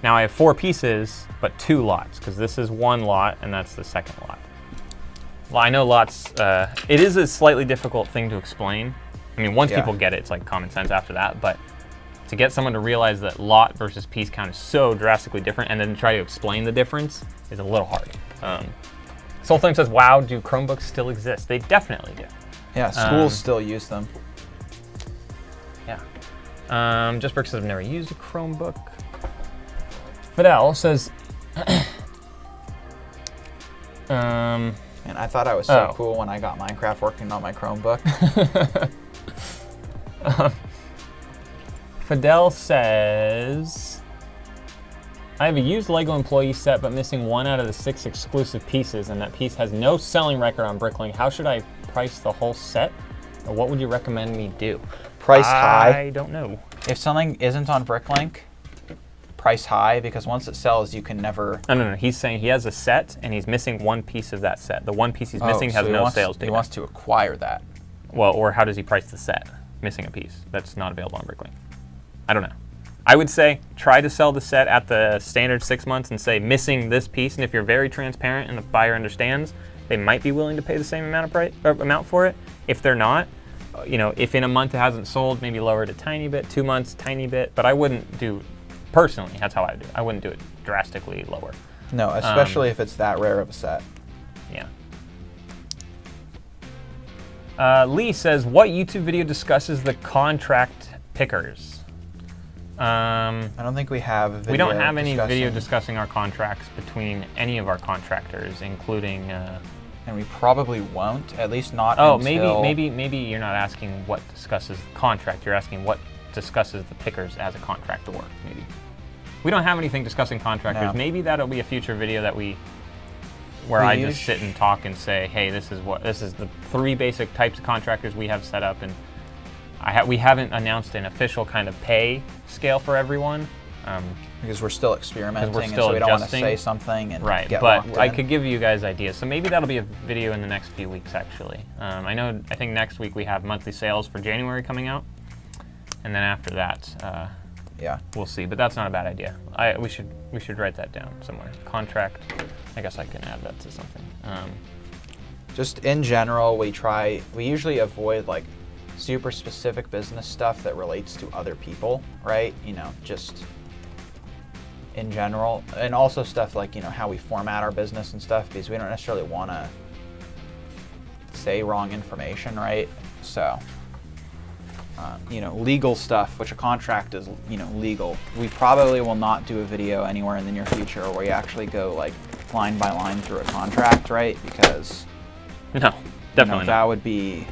Now I have 4 pieces, but 2 lots, because this is 1 lot and that's the second lot. Well, I know lots, it is a slightly difficult thing to explain. I mean, once people get it, it's like common sense after that, but to get someone to realize that lot versus piece count is so drastically different and then try to explain the difference is a little hard. Soulflame says, wow, do Chromebooks still exist? They definitely do. Yeah, schools still use them. Yeah. Just Brick says, I've never used a Chromebook. Fidel says, and I thought I was so cool when I got Minecraft working on my Chromebook. Fidel says, I have a used Lego employee set, but missing 1 out of the 6 exclusive pieces, and that piece has no selling record on BrickLink. How should I price the whole set? Or what would you recommend me do? Price high. I don't know. If something isn't on BrickLink, price high, because once it sells, you can never... No. He's saying he has a set, and he's missing 1 piece of that set. The 1 piece he's missing has no sales data. He wants to acquire that. Well, or how does he price the set? Missing a piece. That's not available on BrickLink. I don't know. I would say try to sell the set at the standard 6 months and say missing this piece, and if you're very transparent and the buyer understands, they might be willing to pay the same amount for it. If they're not, if in a month it hasn't sold, maybe lower it a tiny bit, 2 months, tiny bit, but I wouldn't do, personally, that's how I would do it. I wouldn't do it drastically lower. No, especially if it's that rare of a set. Yeah. Lee says, what YouTube video discusses the contract pickers? I don't think we have a video. We don't have any video discussing our contracts between any of our contractors, including... and we probably won't, at least not until... maybe you're not asking what discusses the contract. You're asking what discusses the pickers as a contractor, maybe. We don't have anything discussing contractors. No. Maybe that'll be a future video that where I just sit and talk and say, hey, this is the 3 basic types of contractors we have set up, and we haven't announced an official kind of pay scale for everyone. Because we're still experimenting, and so we don't want to say something and get but locked I in. could give you guys ideas. So maybe that'll be a video in the next few weeks, actually. I think next week we have monthly sales for January coming out, and then after that, we'll see. But that's not a bad idea. We should write that down somewhere. Contract. I guess I can add that to something. Just in general, we usually avoid like super specific business stuff that relates to other people, right? Just in general, and also stuff like how we format our business and stuff, because we don't necessarily want to say wrong information, right? So legal stuff, which a contract is legal, we probably will not do a video anywhere in the near future where we actually go like line by line through a contract, right? Because no, definitely that would be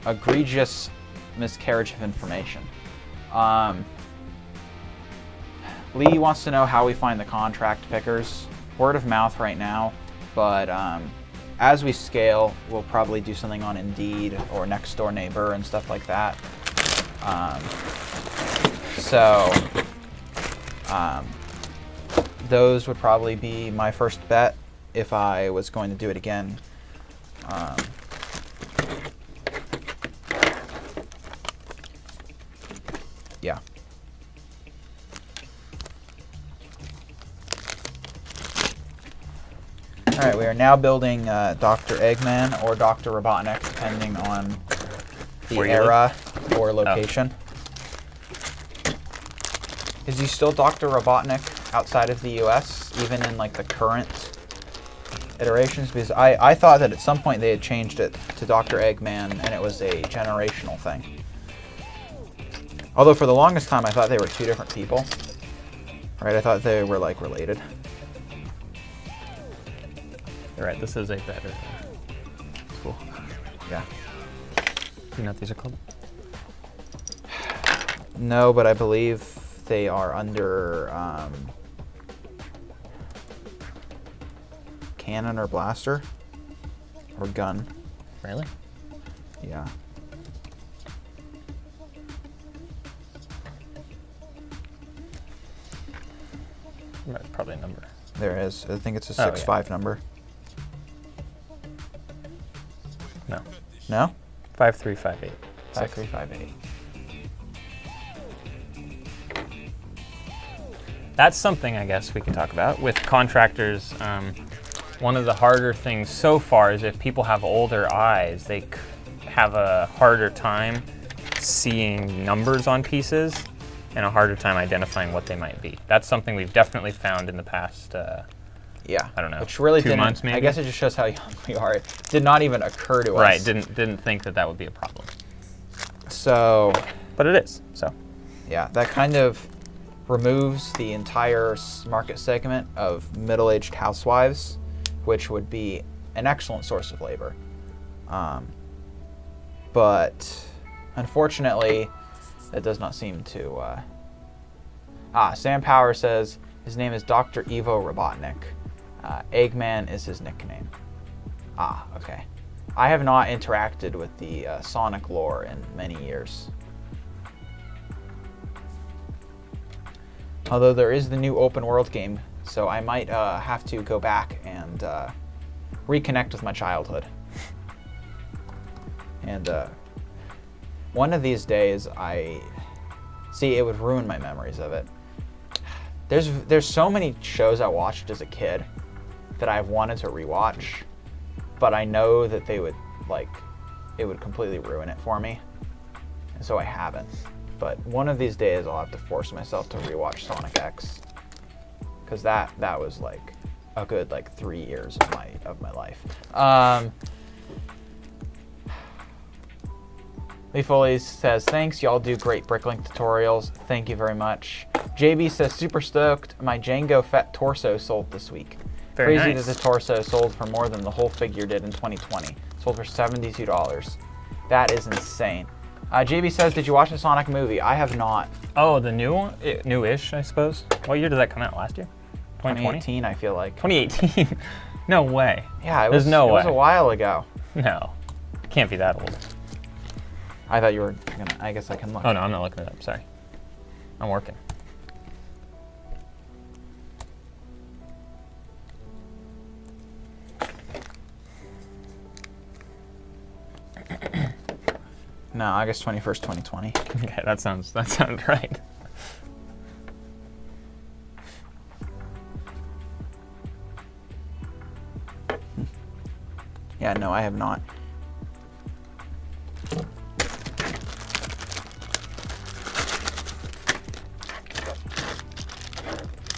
egregious miscarriage of information. Lee wants to know how we find the contract pickers. Word of mouth right now, but as we scale, we'll probably do something on Indeed or Next Door Neighbor and stuff like that. Those would probably be my first bet if I was going to do it again. Yeah. All right, we are now building Dr. Eggman or Dr. Robotnik, depending on the era or location. Is he still Dr. Robotnik outside of the US, even in like the current iterations, because I thought that at some point they had changed it to Dr. Eggman and it was a generational thing. Although for the longest time I thought they were two different people. Right, I thought they were like related. You're right, this is a better school. Yeah. Do you know what these are called? No, but I believe they are under cannon or blaster or gun. Really? Yeah. That's probably a number. There is. I think it's a 6-5 number. No. No? 5358. 5358. That's something I guess we can talk about with contractors. One of the harder things so far is if people have older eyes, they have a harder time seeing numbers on pieces and a harder time identifying what they might be. That's something we've definitely found in the past, yeah. I don't know, Which really 2 months maybe? I guess it just shows how young we are. It did not even occur to us. Right, didn't think that that would be a problem. So. But it is, so. Yeah, that kind of removes the entire market segment of middle-aged housewives, which would be an excellent source of labor. But unfortunately, that does not seem to... Sam Power says his name is Dr. Ivo Robotnik. Eggman is his nickname. Okay. I have not interacted with the Sonic lore in many years. Although there is the new open world game, so I might have to go back and reconnect with my childhood. And one of these days, it would ruin my memories of it. There's so many shows I watched as a kid that I've wanted to rewatch, but I know that it would completely ruin it for me, and so I haven't. But one of these days, I'll have to force myself to rewatch Sonic X, because that was like a good 3 years of my life. Lee Foley says, thanks, y'all do great BrickLink tutorials. Thank you very much. JB says, super stoked. My Django Fett torso sold this week. Very Crazy nice. that the torso sold for more than the whole figure did in 2020. Sold for $72. That is insane. JB says, did you watch the Sonic movie? I have not. Oh, the new one? New-ish, I suppose. What year did that come out? Last year? 2018, I feel like. 2018? No way. Yeah, it There's was, no it way. was a while ago. No. It can't be that old. I thought you were gonna, I guess I can look. Oh, no, I'm not looking it up. Sorry. I'm working. No, August 21st, 2020. Okay, that sounds right. Yeah, no, I have not.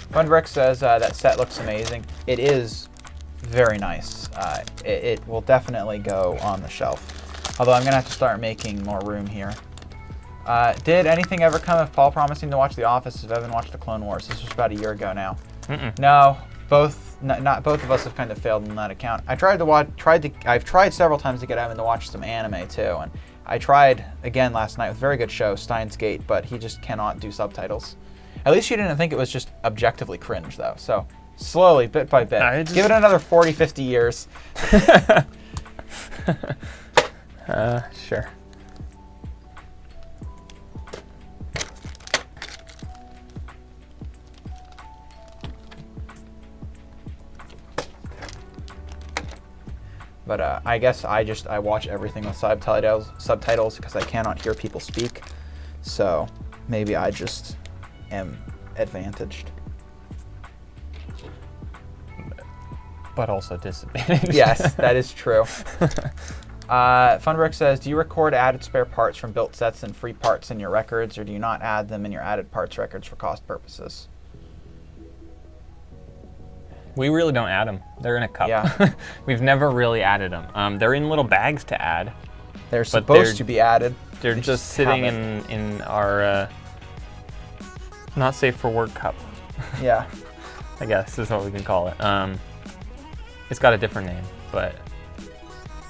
Funbrick says that set looks amazing. It is very nice. It will definitely go on the shelf. Although I'm going to have to start making more room here. Did anything ever come of Paul promising to watch The Office if Evan watched the Clone Wars? This was about a year ago now. No, not both of us have kind of failed on that account. I've tried several times to get Evan to watch some anime too, and I tried again last night with a very good show, Steins Gate, but he just cannot do subtitles. At least you didn't think it was just objectively cringe though, so slowly, bit by bit. Give it another 40, 50 years. Sure. But I guess I watch everything with subtitles because I cannot hear people speak. So maybe I just am advantaged. But also disadvantaged. Yes, that is true. Funbrick says, do you record added spare parts from built sets and free parts in your records, or do you not add them in your added parts records for cost purposes? We really don't add them. They're in a cup. Yeah. We've never really added them. They're in little bags to add. They're supposed to be added. They're just sitting in our not safe for work cup. Yeah. I guess is what we can call it. It's got a different name, but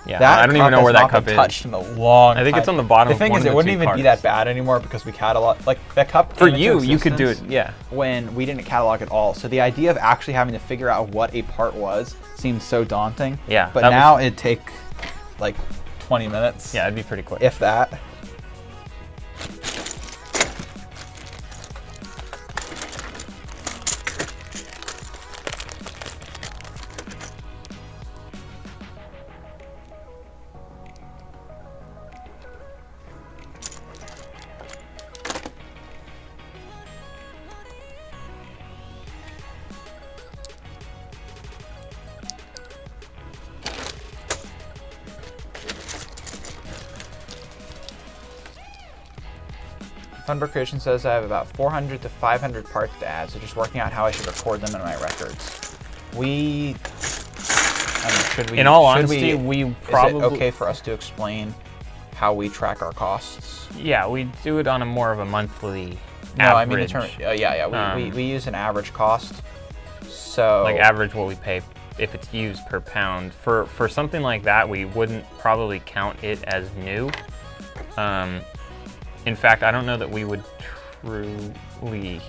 yeah, that I don't even know where that cup is. Touched in a long time. I think it's on the bottom. The thing is, it wouldn't even be that bad anymore because we catalog like that cup. For you could do it. Yeah. When we didn't catalog at all, so the idea of actually having to figure out what a part was seemed so daunting. Yeah. But now it'd take like 20 minutes. Yeah, it'd be pretty quick. If that. Funberg Creation says I have about 400 to 500 parts to add, so just working out how I should record them in my records. Should we? In all honesty, we probably. Is it okay for us to explain how we track our costs? Yeah, we do it on a more of a monthly. No, average. I mean the term. Yeah. We use an average cost. So like average what we pay if it's used per pound. For something like that, we wouldn't probably count it as new. In fact, I don't know that we would truly.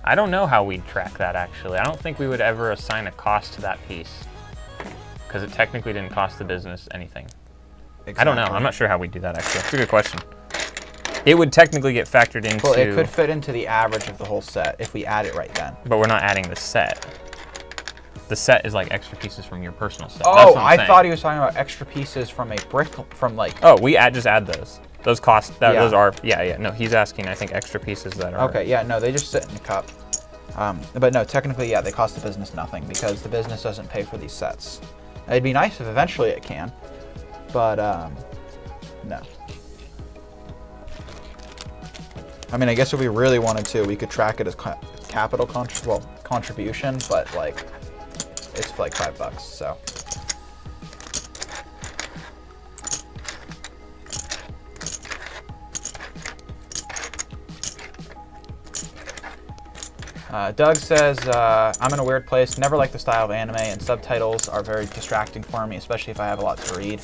I don't know how we'd track that actually. I don't think we would ever assign a cost to that piece because it technically didn't cost the business anything. Exactly. I don't know. I'm not sure how we do that actually. It's a good question. It would technically get factored into. Well, it could fit into the average of the whole set if we add it right then. But we're not adding the set. The set is like extra pieces from your personal set. Oh, I thought he was talking about extra pieces from a brick from like. Oh, we just add those. Those costs. Those are. Yeah. No, he's asking. I think extra pieces that are. Okay. Yeah. No, they just sit in the cup. But no, technically, yeah, they cost the business nothing because the business doesn't pay for these sets. It'd be nice if eventually it can, but no. I mean, I guess if we really wanted to, we could track it as capital contribution, but like it's like $5, so. Doug says, I'm in a weird place, never liked the style of anime, and subtitles are very distracting for me, especially if I have a lot to read.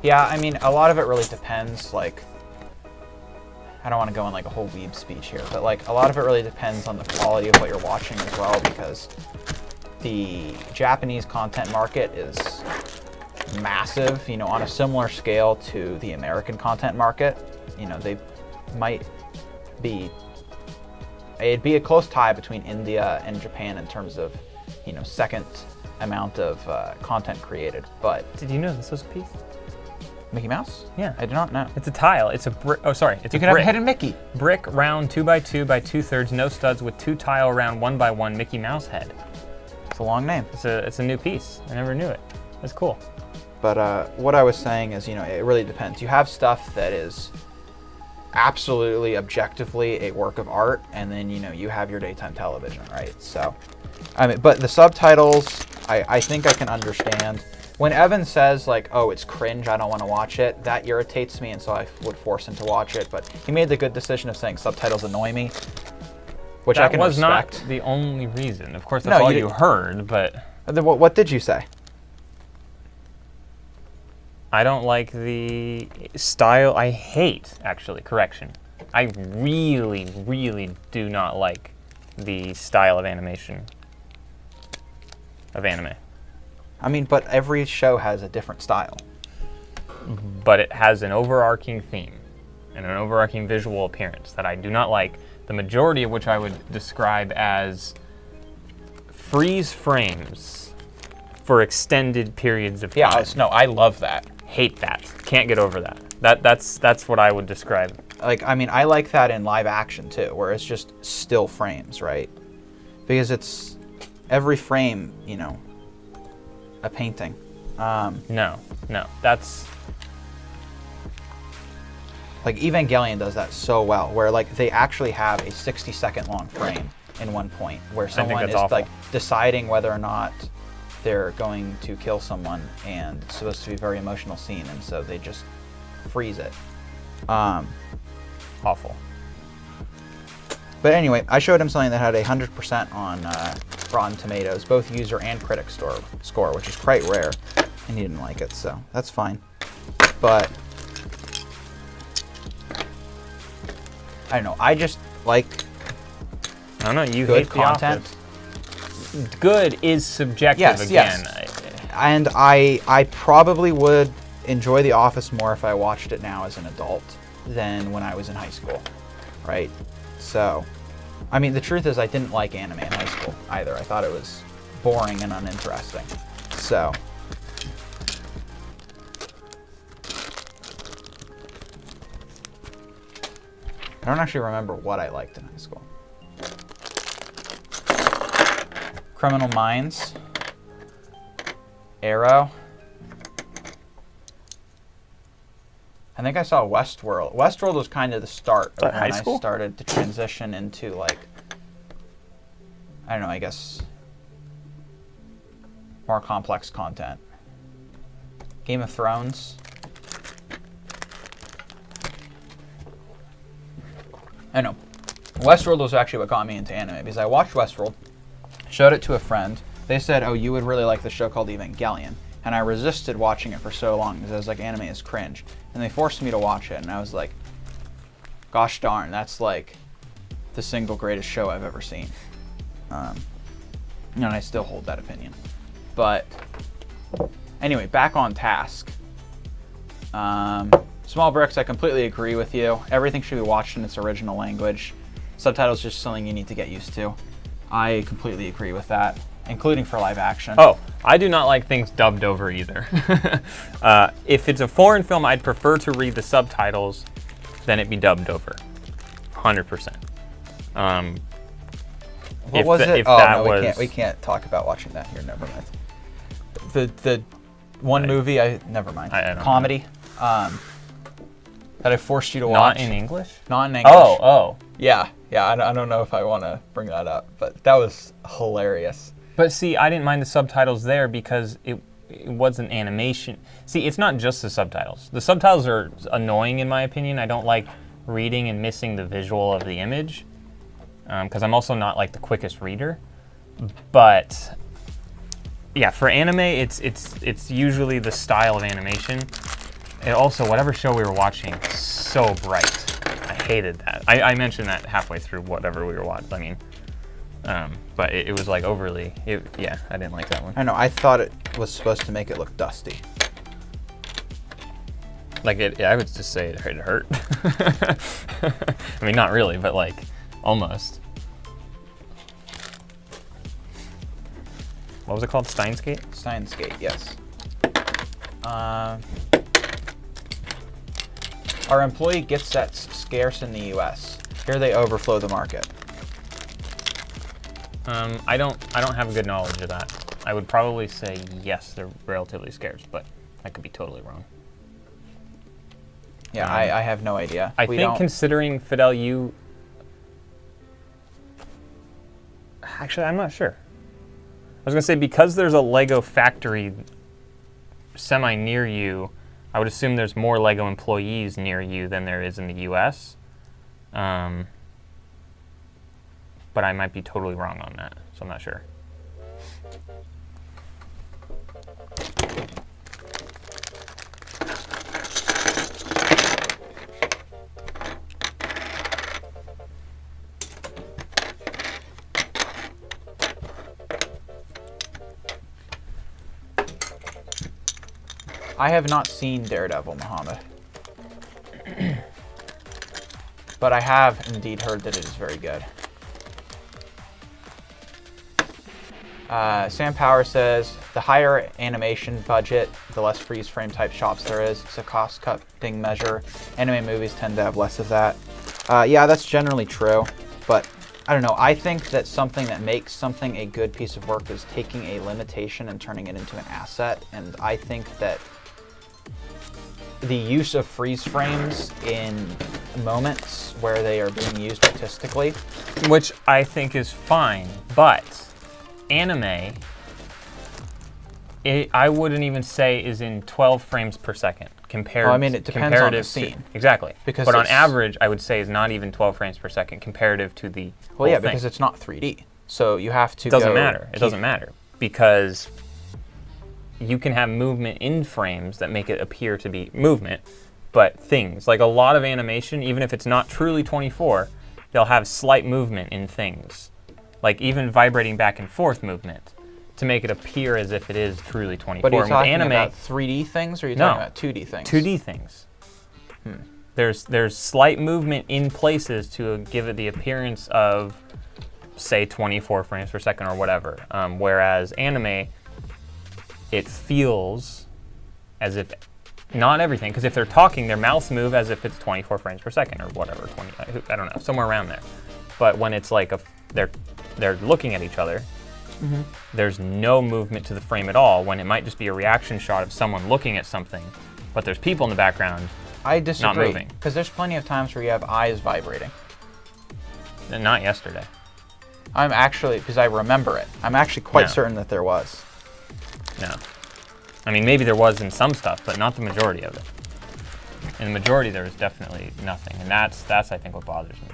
Yeah, I mean, a lot of it really depends, like, I don't want to go in like a whole weeb speech here, but like a lot of it really depends on the quality of what you're watching as well, because the Japanese content market is massive, you know, on a similar scale to the American content market. You know, they might be, it'd be a close tie between India and Japan in terms of, you know, second amount of content created. But did you know this was a piece? Mickey Mouse? Yeah. I did not know. It's a tile. It's a brick. Oh, sorry. It's you can have a hidden Mickey. Brick, round, 2x2 by 2/3, no studs with 2 tile round 1x1 Mickey Mouse head. It's a long name. It's a new piece. I never knew it. That's cool. But what I was saying is, you know, it really depends. You have stuff that is absolutely objectively a work of art, and then, you know, you have your daytime television, right? So, I mean, but the subtitles, I think I can understand. When Evan says like, oh, it's cringe, I don't want to watch it, that irritates me, and so I would force him to watch it. But he made the good decision of saying subtitles annoy me, which I can respect. That was not the only reason. Of course, that's all you heard, but... What did you say? I don't like the style. I hate, actually, correction. I really, really do not like the style of animation of anime. I mean, but every show has a different style. But it has an overarching theme and an overarching visual appearance that I do not like, the majority of which I would describe as freeze frames for extended periods of time. Yeah, no, I love that. Hate that. Can't get over that. That's what I would describe. Like, I mean, I like that in live action too, where it's just still frames, right? Because it's every frame, you know, a painting. No, that's... Like Evangelion does that so well, where like they actually have a 60-second long frame in one point, where someone is awful. like deciding whether or not they're going to kill someone and it's supposed to be a very emotional scene, and so they just freeze it. Awful. But anyway, I showed him something that had 100% on Rotten Tomatoes, both user and critic score, which is quite rare, and he didn't like it, so that's fine. But I don't know. I just like I don't know. You good hate content. The Office. Good is subjective Yes, again. yes. And I probably would enjoy The Office more if I watched it now as an adult than when I was in high school, right? So, I mean, the truth is I didn't like anime in high school either. I thought it was boring and uninteresting. So, I don't actually remember what I liked in high school. Criminal Minds, Arrow. I think I saw Westworld. Westworld was kind of the start of when I started to transition into, like, I don't know, I guess more complex content. Game of Thrones. I know. Westworld was actually what got me into anime, because I watched Westworld, showed it to a friend. They said, oh, you would really like this show called Evangelion. And I resisted watching it for so long because I was like, anime is cringe. And they forced me to watch it, and I was like, gosh darn, that's like the single greatest show I've ever seen. And I still hold that opinion. But anyway, back on task. Small Bricks, I completely agree with you. Everything should be watched in its original language. Subtitles are just something you need to get used to. I completely agree with that, including for live action. Oh, I do not like things dubbed over either. If it's a foreign film, I'd prefer to read the subtitles than it be dubbed over. 100%. What was it? Oh, no, we can't talk about watching that here. Never mind. The one movie, never mind. Comedy that I forced you to watch. Not in English? Not in English. Oh. Yeah. I don't know if I want to bring that up, but that was hilarious. But see, I didn't mind the subtitles there because it wasn't animation. See, it's not just the subtitles. The subtitles are annoying in my opinion. I don't like reading and missing the visual of the image because I'm also not like the quickest reader. But yeah, for anime, it's usually the style of animation. And also, whatever show we were watching, so bright. I hated that. I mentioned that halfway through whatever we were watching. I mean, but it was like overly. Yeah, I didn't like that one. I know. I thought it was supposed to make it look dusty. Like I would just say it hurt. I mean, not really, but like almost. What was it called? Steins Gate? Steins Gate, yes. Our employee gift sets scarce in the U.S. Here they overflow the market. I don't have a good knowledge of that. I would probably say yes, they're relatively scarce, but I could be totally wrong. Yeah, I have no idea. I think considering Fidel, actually, I'm not sure. I was gonna say because there's a Lego factory semi near you, I would assume there's more Lego employees near you than there is in the U.S. But I might be totally wrong on that, so I'm not sure. I have not seen Daredevil, Muhammad. But I have indeed heard that it is very good. Sam Power says, the higher animation budget, the less freeze frame type shots there is. It's a cost cutting measure. Anime movies tend to have less of that. Yeah, that's generally true. But I don't know. I think that something that makes something a good piece of work is taking a limitation and turning it into an asset. And I think that the use of freeze frames in moments where they are being used artistically, which I think is fine, but anime I wouldn't even say is in 12 frames per second compared. Well, I mean, it depends on the scene. Exactly. Because but on average, I would say is not even 12 frames per second comparative to the Well, yeah, whole thing. because it's not 3D. So you have to It doesn't matter. It doesn't matter because you can have movement in frames that make it appear to be movement, but things like a lot of animation, even if it's not truly 24, they'll have slight movement in things, like even vibrating back and forth movement to make it appear as if it is truly 24. But are you talking anime, about 3D things, or are you talking about 2D things? 2D things. There's slight movement in places to give it the appearance of, say, 24 frames per second or whatever. Whereas anime, it feels as if not everything, because if they're talking, their mouths move as if it's 24 frames per second or whatever, 20. I don't know, somewhere around there. But when it's like they're looking at each other, there's no movement to the frame at all. When it might just be a reaction shot of someone looking at something, but there's people in the background. I disagree. Not moving. Because there's plenty of times where you have eyes vibrating. And not yesterday. I'm actually, because I remember it, I'm actually quite No. certain that there was. No. I mean, maybe there was in some stuff, but not the majority of it. In the majority, there was definitely nothing, and that's I think what bothers me.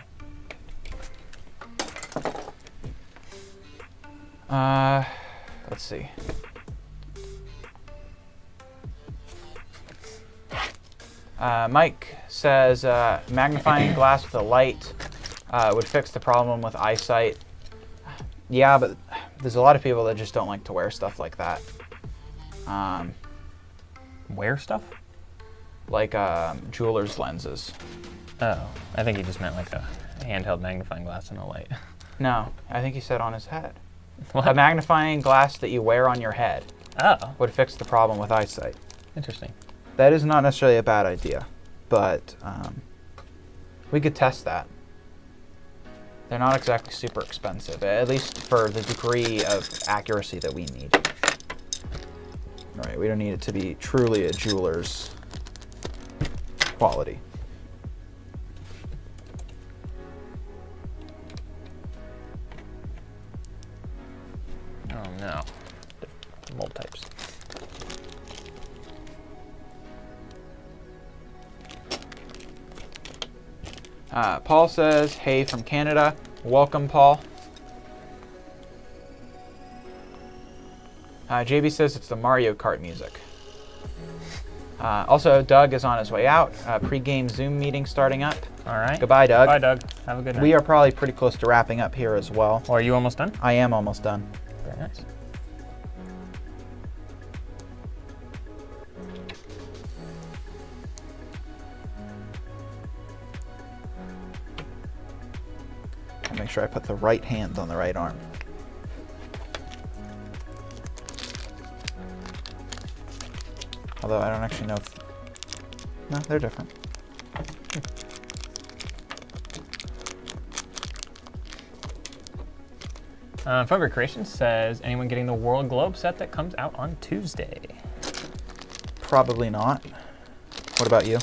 Let's see. Mike says magnifying glass with a light would fix the problem with eyesight. Yeah, but there's a lot of people that just don't like to wear stuff like that. Wear stuff? Like jeweler's lenses. Oh, I think he just meant like a handheld magnifying glass and a light. No, I think he said on his head. What? A magnifying glass that you wear on your head Oh, would fix the problem with eyesight. interesting. That is not necessarily a bad idea, but we could test that. They're not exactly super expensive, at least for the degree of accuracy that we need. Right, we don't need it to be truly a jeweler's quality. Oh no, mold types. Paul says, hey from Canada. Welcome, Paul. JB says it's the Mario Kart music. Also, Doug is on his way out. Pre-game Zoom meeting starting up. All right. Goodbye, Doug. Bye, Doug. Have a good night. We are probably pretty close to wrapping up here as well. Oh, are you almost done? I am almost done. Very nice. I'll make sure I put the right hand on the right arm. Although I don't actually know if... No, they're different. Funberg Creations says, anyone getting the World Globe set that comes out on Tuesday? Probably not. What about you?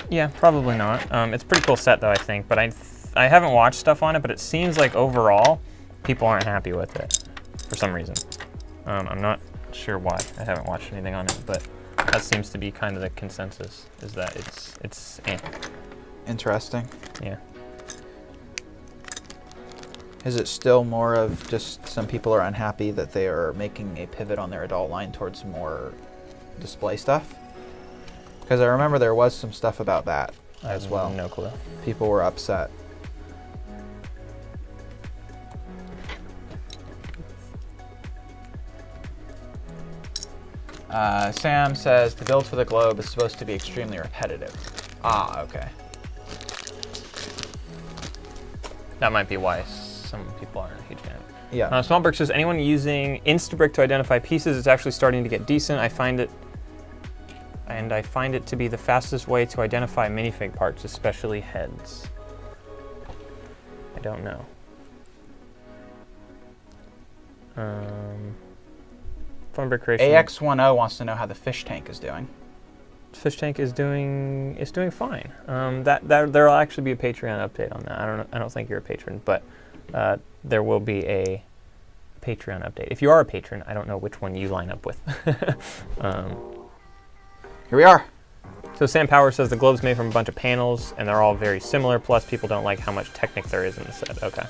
Yeah, probably not. It's a pretty cool set though, I think, but I haven't watched stuff on it, but it seems like overall people aren't happy with it for some reason. I'm not sure why. I haven't watched anything on it, but that seems to be kind of the consensus, is that it's Interesting. yeah. Is it still more of just some people are unhappy that they are making a pivot on their adult line towards more display stuff? Because I remember there was some stuff about that as well. No clue. People were upset. Sam says the build for the Globe is supposed to be extremely repetitive. Ah, okay. That might be why some people aren't a huge fan of it. Yeah. Smallbrick says, anyone using Instabrick to identify pieces is actually starting to get decent. I find it to be the fastest way to identify minifig parts, especially heads. I don't know. Funbrick Creation. AX10 wants to know how the fish tank is doing. Fish tank is doing fine. There'll actually be a Patreon update on that. I don't think you're a patron, but there will be a Patreon update. If you are a patron, I don't know which one you line up with. Here we are. So Sam Power says the globe's made from a bunch of panels, and they're all very similar, plus people don't like how much Technic there is in the set. Okay.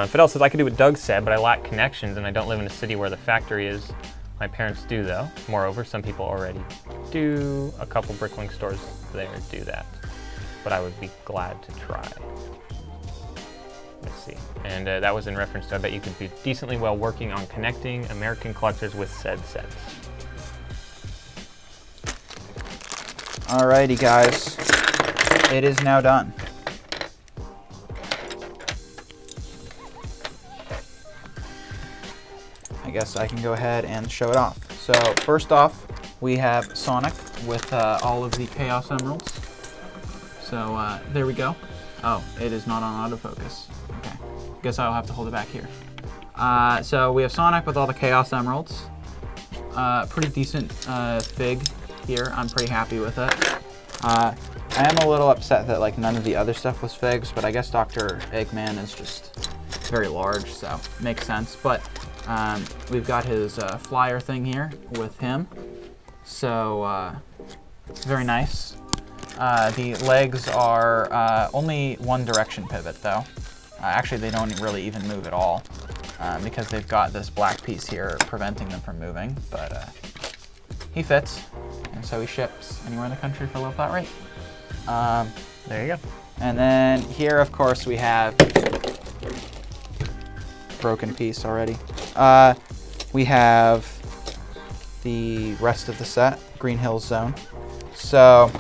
Fidel says, I could do what Doug said, but I lack connections, and I don't live in a city where the factory is. My parents do, though. Moreover, some people already do. A couple BrickLink stores there do that. But I would be glad to try. Let's see. And that was in reference to, I bet you could do decently well working on connecting American collectors with said sets. Alrighty, guys. It is now done. I guess I can go ahead and show it off. So first off, we have Sonic with all of the Chaos Emeralds. So there we go. Oh, it is not on autofocus. Okay, guess I'll have to hold it back here. So we have Sonic with all the Chaos Emeralds. Pretty decent fig here. I'm pretty happy with it. I am a little upset that like none of the other stuff was figs, but I guess Dr. Eggman is just very large, so makes sense. But we've got his flyer thing here with him. So very nice. The legs are only one direction pivot though. Actually, they don't really even move at all because they've got this black piece here preventing them from moving, but he fits, and so he ships anywhere in the country for a low flat rate. There you go. And then here, of course, we have broken piece already. We have the rest of the set, Green Hills Zone. So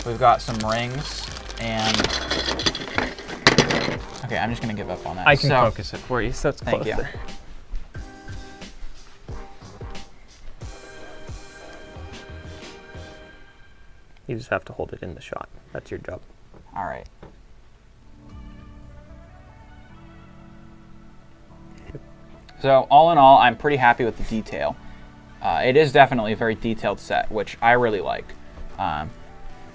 we've got some rings and okay, I'm just gonna give up on that. I can focus it for you, so it's closer. Thank you. You just have to hold it in the shot. That's your job. All right. So all in all, I'm pretty happy with the detail. It is definitely a very detailed set, which I really like.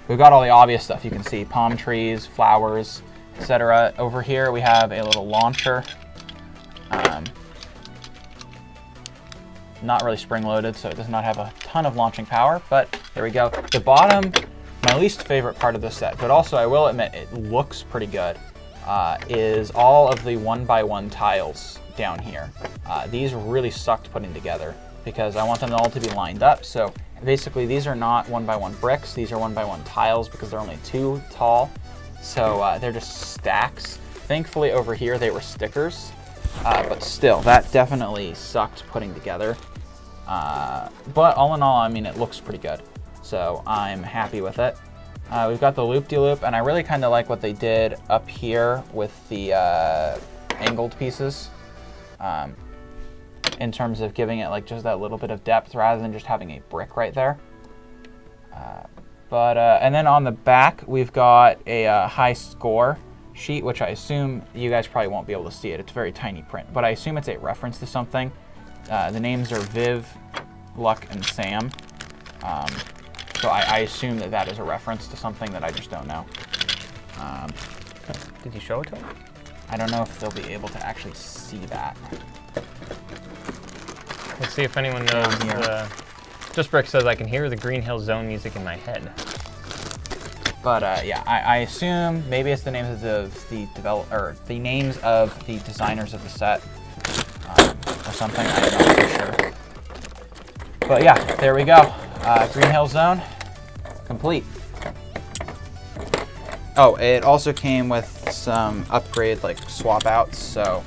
We've got all the obvious stuff. You can see palm trees, flowers, etc. Over here we have a little launcher. Not really spring-loaded, so it does not have a ton of launching power, but there we go. The bottom, my least favorite part of this set, but also I will admit it looks pretty good, is all of the 1x1 tiles down here. These really sucked putting together because I want them all to be lined up. So basically these are not 1x1 bricks, these are 1x1 tiles because they're only 2 tall. So they're just stacks. Thankfully over here they were stickers, but still that definitely sucked putting together. But all in all, I mean, it looks pretty good. So I'm happy with it. We've got the loop-de-loop, and I really kind of like what they did up here with the angled pieces. In terms of giving it like just that little bit of depth rather than just having a brick right there. And then on the back, we've got a high score sheet, which I assume you guys probably won't be able to see it. It's very tiny print, but I assume it's a reference to something. The names are Viv, Luck, and Sam. So I assume that that is a reference to something that I just don't know. Did you show it to them? I don't know if they'll be able to actually see that. Let's see if anyone knows. Just Brick says, I can hear the Green Hill Zone music in my head. But yeah, I assume maybe it's the names of the names of the designers of the set, or something. I'm not too sure. But yeah, there we go. Green Hill Zone, complete. Oh, it also came with some upgrade like swap outs. So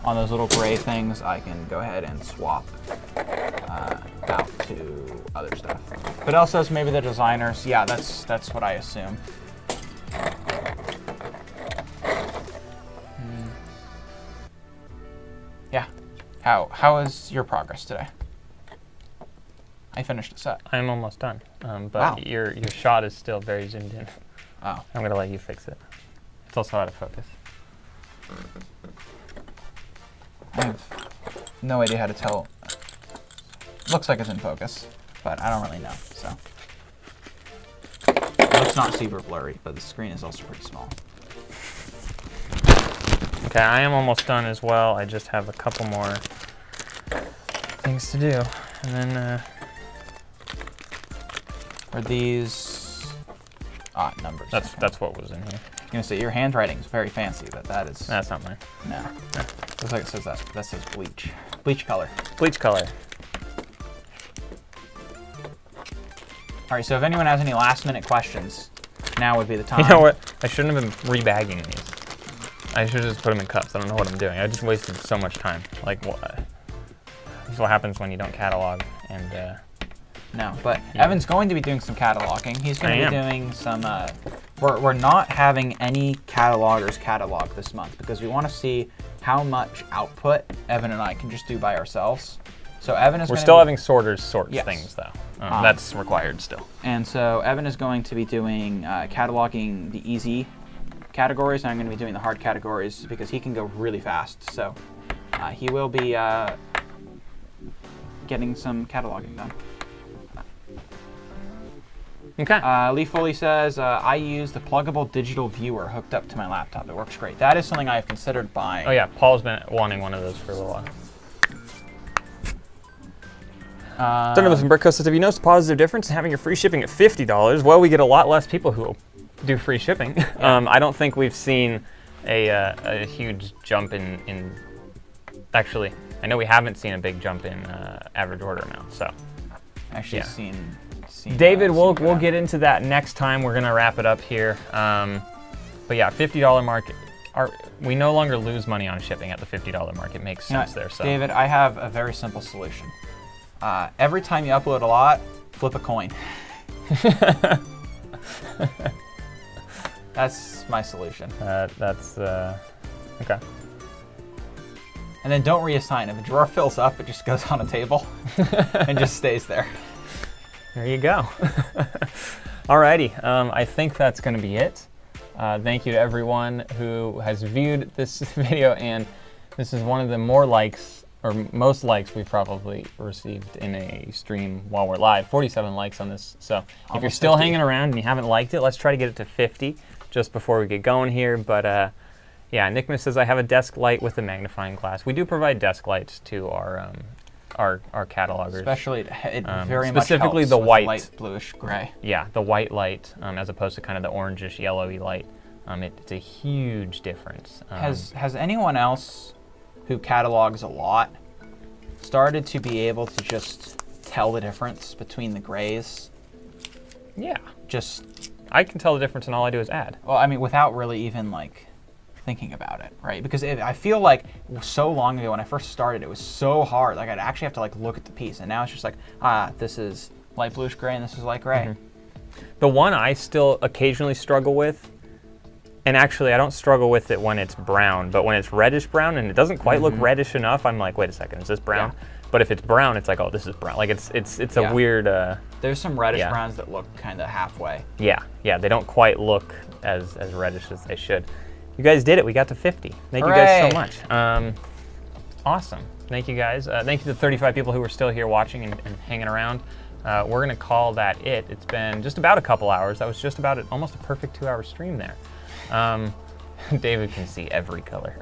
on those little gray things, I can go ahead and swap out to other stuff. But else says maybe the designers. Yeah, that's what I assume. Yeah. How is your progress today? I finished the set. I'm almost done, but wow. your shot is still very zoomed in. Oh. I'm gonna let you fix it. It's also out of focus. I have no idea how to tell. Looks like it's in focus, but I don't really know, so. It looks not super blurry, but the screen is also pretty small. Okay, I am almost done as well. I just have a couple more things to do. And then, Are these numbers? that's what was in here. I'm gonna say your handwriting is very fancy, but that is That's not mine. no. Looks like it says that. That says bleach. Bleach color. Bleach color. All right. So if anyone has any last-minute questions, now would be the time. You know what? I shouldn't have been rebagging these. I should have just put them in cups. I don't know what I'm doing. I just wasted so much time. Like, what? This is what happens when you don't catalog. And no, but Evan's going to be doing some cataloging. He's going to be doing some. We're not having any catalogers catalog this month because we want to see how much output Evan and I can just do by ourselves. So Evan is. We're still having sorters sort things though. That's required still. And so Evan is going to be doing cataloging the easy categories, and I'm going to be doing the hard categories because he can go really fast. So he will be getting some cataloging done. Okay. Lee Foley says, I use the pluggable digital viewer hooked up to my laptop. It works great. That is something I have considered buying. Oh yeah, Paul's been wanting one of those for a little while. Donovan from Brickco says, have you noticed a positive difference in having your free shipping at $50? Well, we get a lot less people who do free shipping. Yeah. I don't think we've seen a huge jump in. Actually, I know we haven't seen a big jump in average order amount. So, Actually, seen David, we'll get into that next time. We're gonna wrap it up here. But yeah, $50 mark. We no longer lose money on shipping at the $50 mark. It makes sense there. So, David, I have a very simple solution. Every time you upload a lot, flip a coin. That's my solution. That's okay. And then don't reassign. If a drawer fills up, it just goes on a table and just stays there. There you go. Alrighty, I think that's going to be it. Thank you to everyone who has viewed this video, and this is one of the more likes, or most likes we've probably received in a stream while we're live. 47 likes on this, so if you're still hanging around and you haven't liked it, let's try to get it to 50 just before we get going here. But yeah, Nickmas says, I have a desk light with a magnifying glass. We do provide desk lights to our catalogers. Especially, it very specifically much helps the with white, light bluish gray. Yeah, the white light as opposed to kind of the orangish yellowy light. It's a huge difference. Has anyone else who catalogs a lot started to be able to just tell the difference between the grays? Yeah. Just I can tell the difference, and all I do is add. Well, I mean, without really even like thinking about it, right? Because I feel like so long ago when I first started, it was so hard. Like I'd actually have to like look at the piece, and now it's just like, this is light bluish gray and this is light gray. Mm-hmm. The one I still occasionally struggle with, and actually I don't struggle with it when it's brown, but when it's reddish brown and it doesn't quite look reddish enough, I'm like, wait a second, is this brown? Yeah. But if it's brown, it's like, oh, this is brown. Like it's a weird. There's some reddish browns that look kind of halfway. Yeah, they don't quite look as reddish as they should. You guys did it. We got to 50. Thank you guys so much. Awesome. Thank you guys. Thank you to the 35 people who are still here watching and hanging around. We're going to call that it. It's been just about a couple hours. That was just about almost a perfect 2-hour stream there. David can see every color.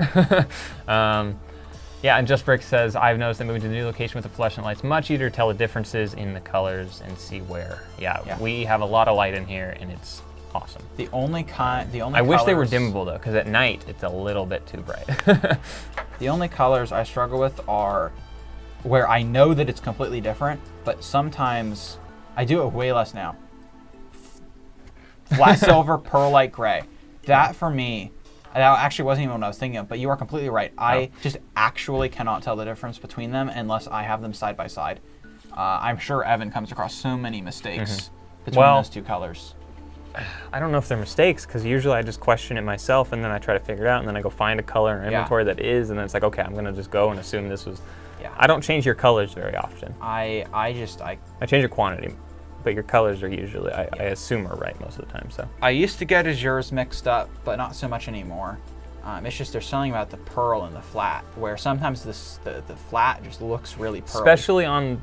Yeah, and Just Brick says, I've noticed that moving to the new location with the fluorescent lights much easier to tell the differences in the colors and see where. Yeah, we have a lot of light in here, and it's awesome. The only I wish they were dimmable though, because at night it's a little bit too bright. The only colors I struggle with are where I know that it's completely different, but sometimes I do it way less now. Flat silver, pearlite gray. That for me, that actually wasn't even what I was thinking of, but you are completely right. I just actually cannot tell the difference between them unless I have them side by side. I'm sure Evan comes across so many mistakes between those two colors. I don't know if they're mistakes, because usually I just question it myself and then I try to figure it out, and then I go find a color in inventory that is, and then it's like, okay, I'm gonna just go and assume this was. Yeah. I don't change your colors very often. I change your quantity, but your colors are usually I assume are right most of the time. So I used to get azures mixed up, but not so much anymore. It's just there's something about the pearl and the flat where sometimes the flat just looks really pearly. Especially on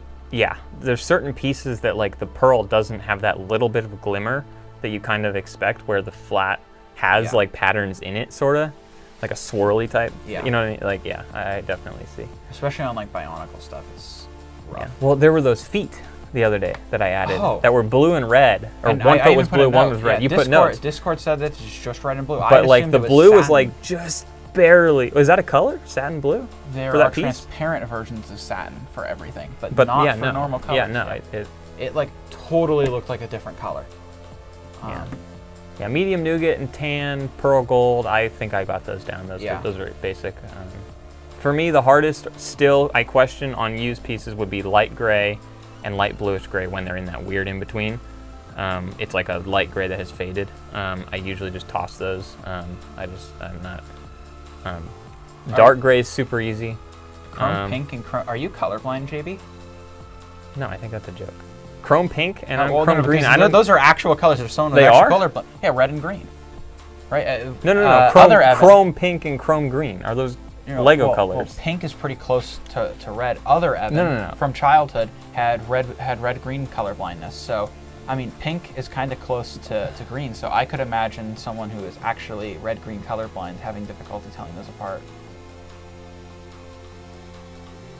there's certain pieces that like the pearl doesn't have that little bit of glimmer that you kind of expect, where the flat has like patterns in it, sorta. like a swirly type. Yeah. You know what I mean? Like, yeah, I definitely see. Especially on like Bionicle stuff, it's rough. Yeah. Well, there were those feet the other day that I added that were blue and red, or and one foot was blue, one was red. Yeah, you put notes. Discord said that it's just red and blue. But like the blue was like just barely. Was that a color? Satin blue? There for are that piece? Transparent versions of satin for everything, but not yeah, for normal colors. Yeah, no, it like totally looked like a different color. Yeah, medium nougat and tan, pearl gold. I think I got those down. Those are basic. For me, the hardest still I question on used pieces would be light gray and light bluish gray when they're in that weird in between. It's like a light gray that has faded. I usually just toss those. I'm not. Dark gray is super easy. Chrome pink and chrome. Are you colorblind, JB? No, I think that's a joke. Chrome pink and chrome green. Those are actual colors. There's someone they are colorblind. Yeah, red and green. Right? No. Chrome pink and chrome green are those Lego colors. Well, pink is pretty close to red. Other Evan no. from childhood had red green color blindness. So I mean, pink is kind of close to green. So I could imagine someone who is actually red green colorblind having difficulty telling those apart.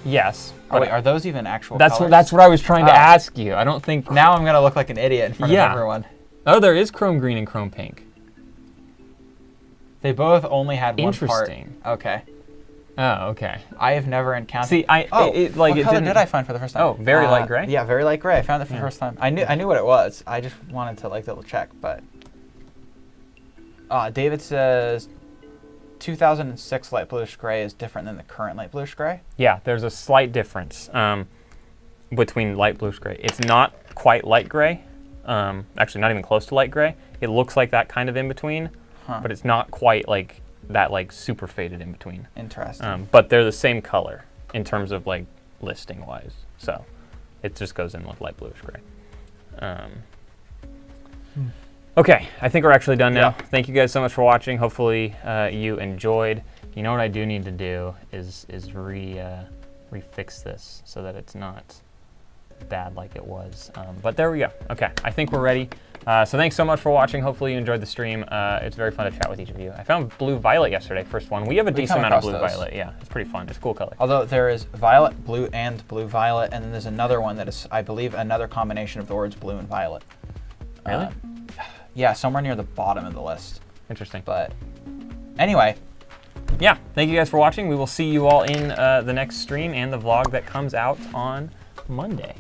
Yes. Oh, wait, are those even actual colors? That's what I was trying to ask you. I don't think... Now I'm going to look like an idiot in front of everyone. Oh, there is chrome green and chrome pink. They both only had one part. Interesting. Okay. Oh, okay. I have never encountered... See, what color did I find for the first time? Oh, very light gray? Yeah, very light gray. I found it for the first time. I knew what it was. I just wanted to like double check, but... David says... 2006 light bluish gray is different than the current light bluish gray? Yeah, there's a slight difference between light bluish gray. It's not quite light gray. Actually, not even close to light gray. It looks like that kind of in between, but it's not quite like that, like super faded in between. Interesting. But they're the same color in terms of like listing wise. So it just goes in with light bluish gray. Okay, I think we're actually done now. Yeah. Thank you guys so much for watching. Hopefully you enjoyed. You know what I do need to do is refix this so that it's not bad like it was. But there we go. Okay, I think we're ready. So thanks so much for watching. Hopefully you enjoyed the stream. It's very fun to chat with each of you. I found blue violet yesterday, first one. We have a decent amount of blue violet. Yeah, it's pretty fun. It's a cool color. Although there is violet, blue, and blue violet, and then there's another one that is, I believe, another combination of the words blue and violet. Really? Yeah, somewhere near the bottom of the list. Interesting. But anyway. Yeah, thank you guys for watching. We will see you all in the next stream and the vlog that comes out on Monday.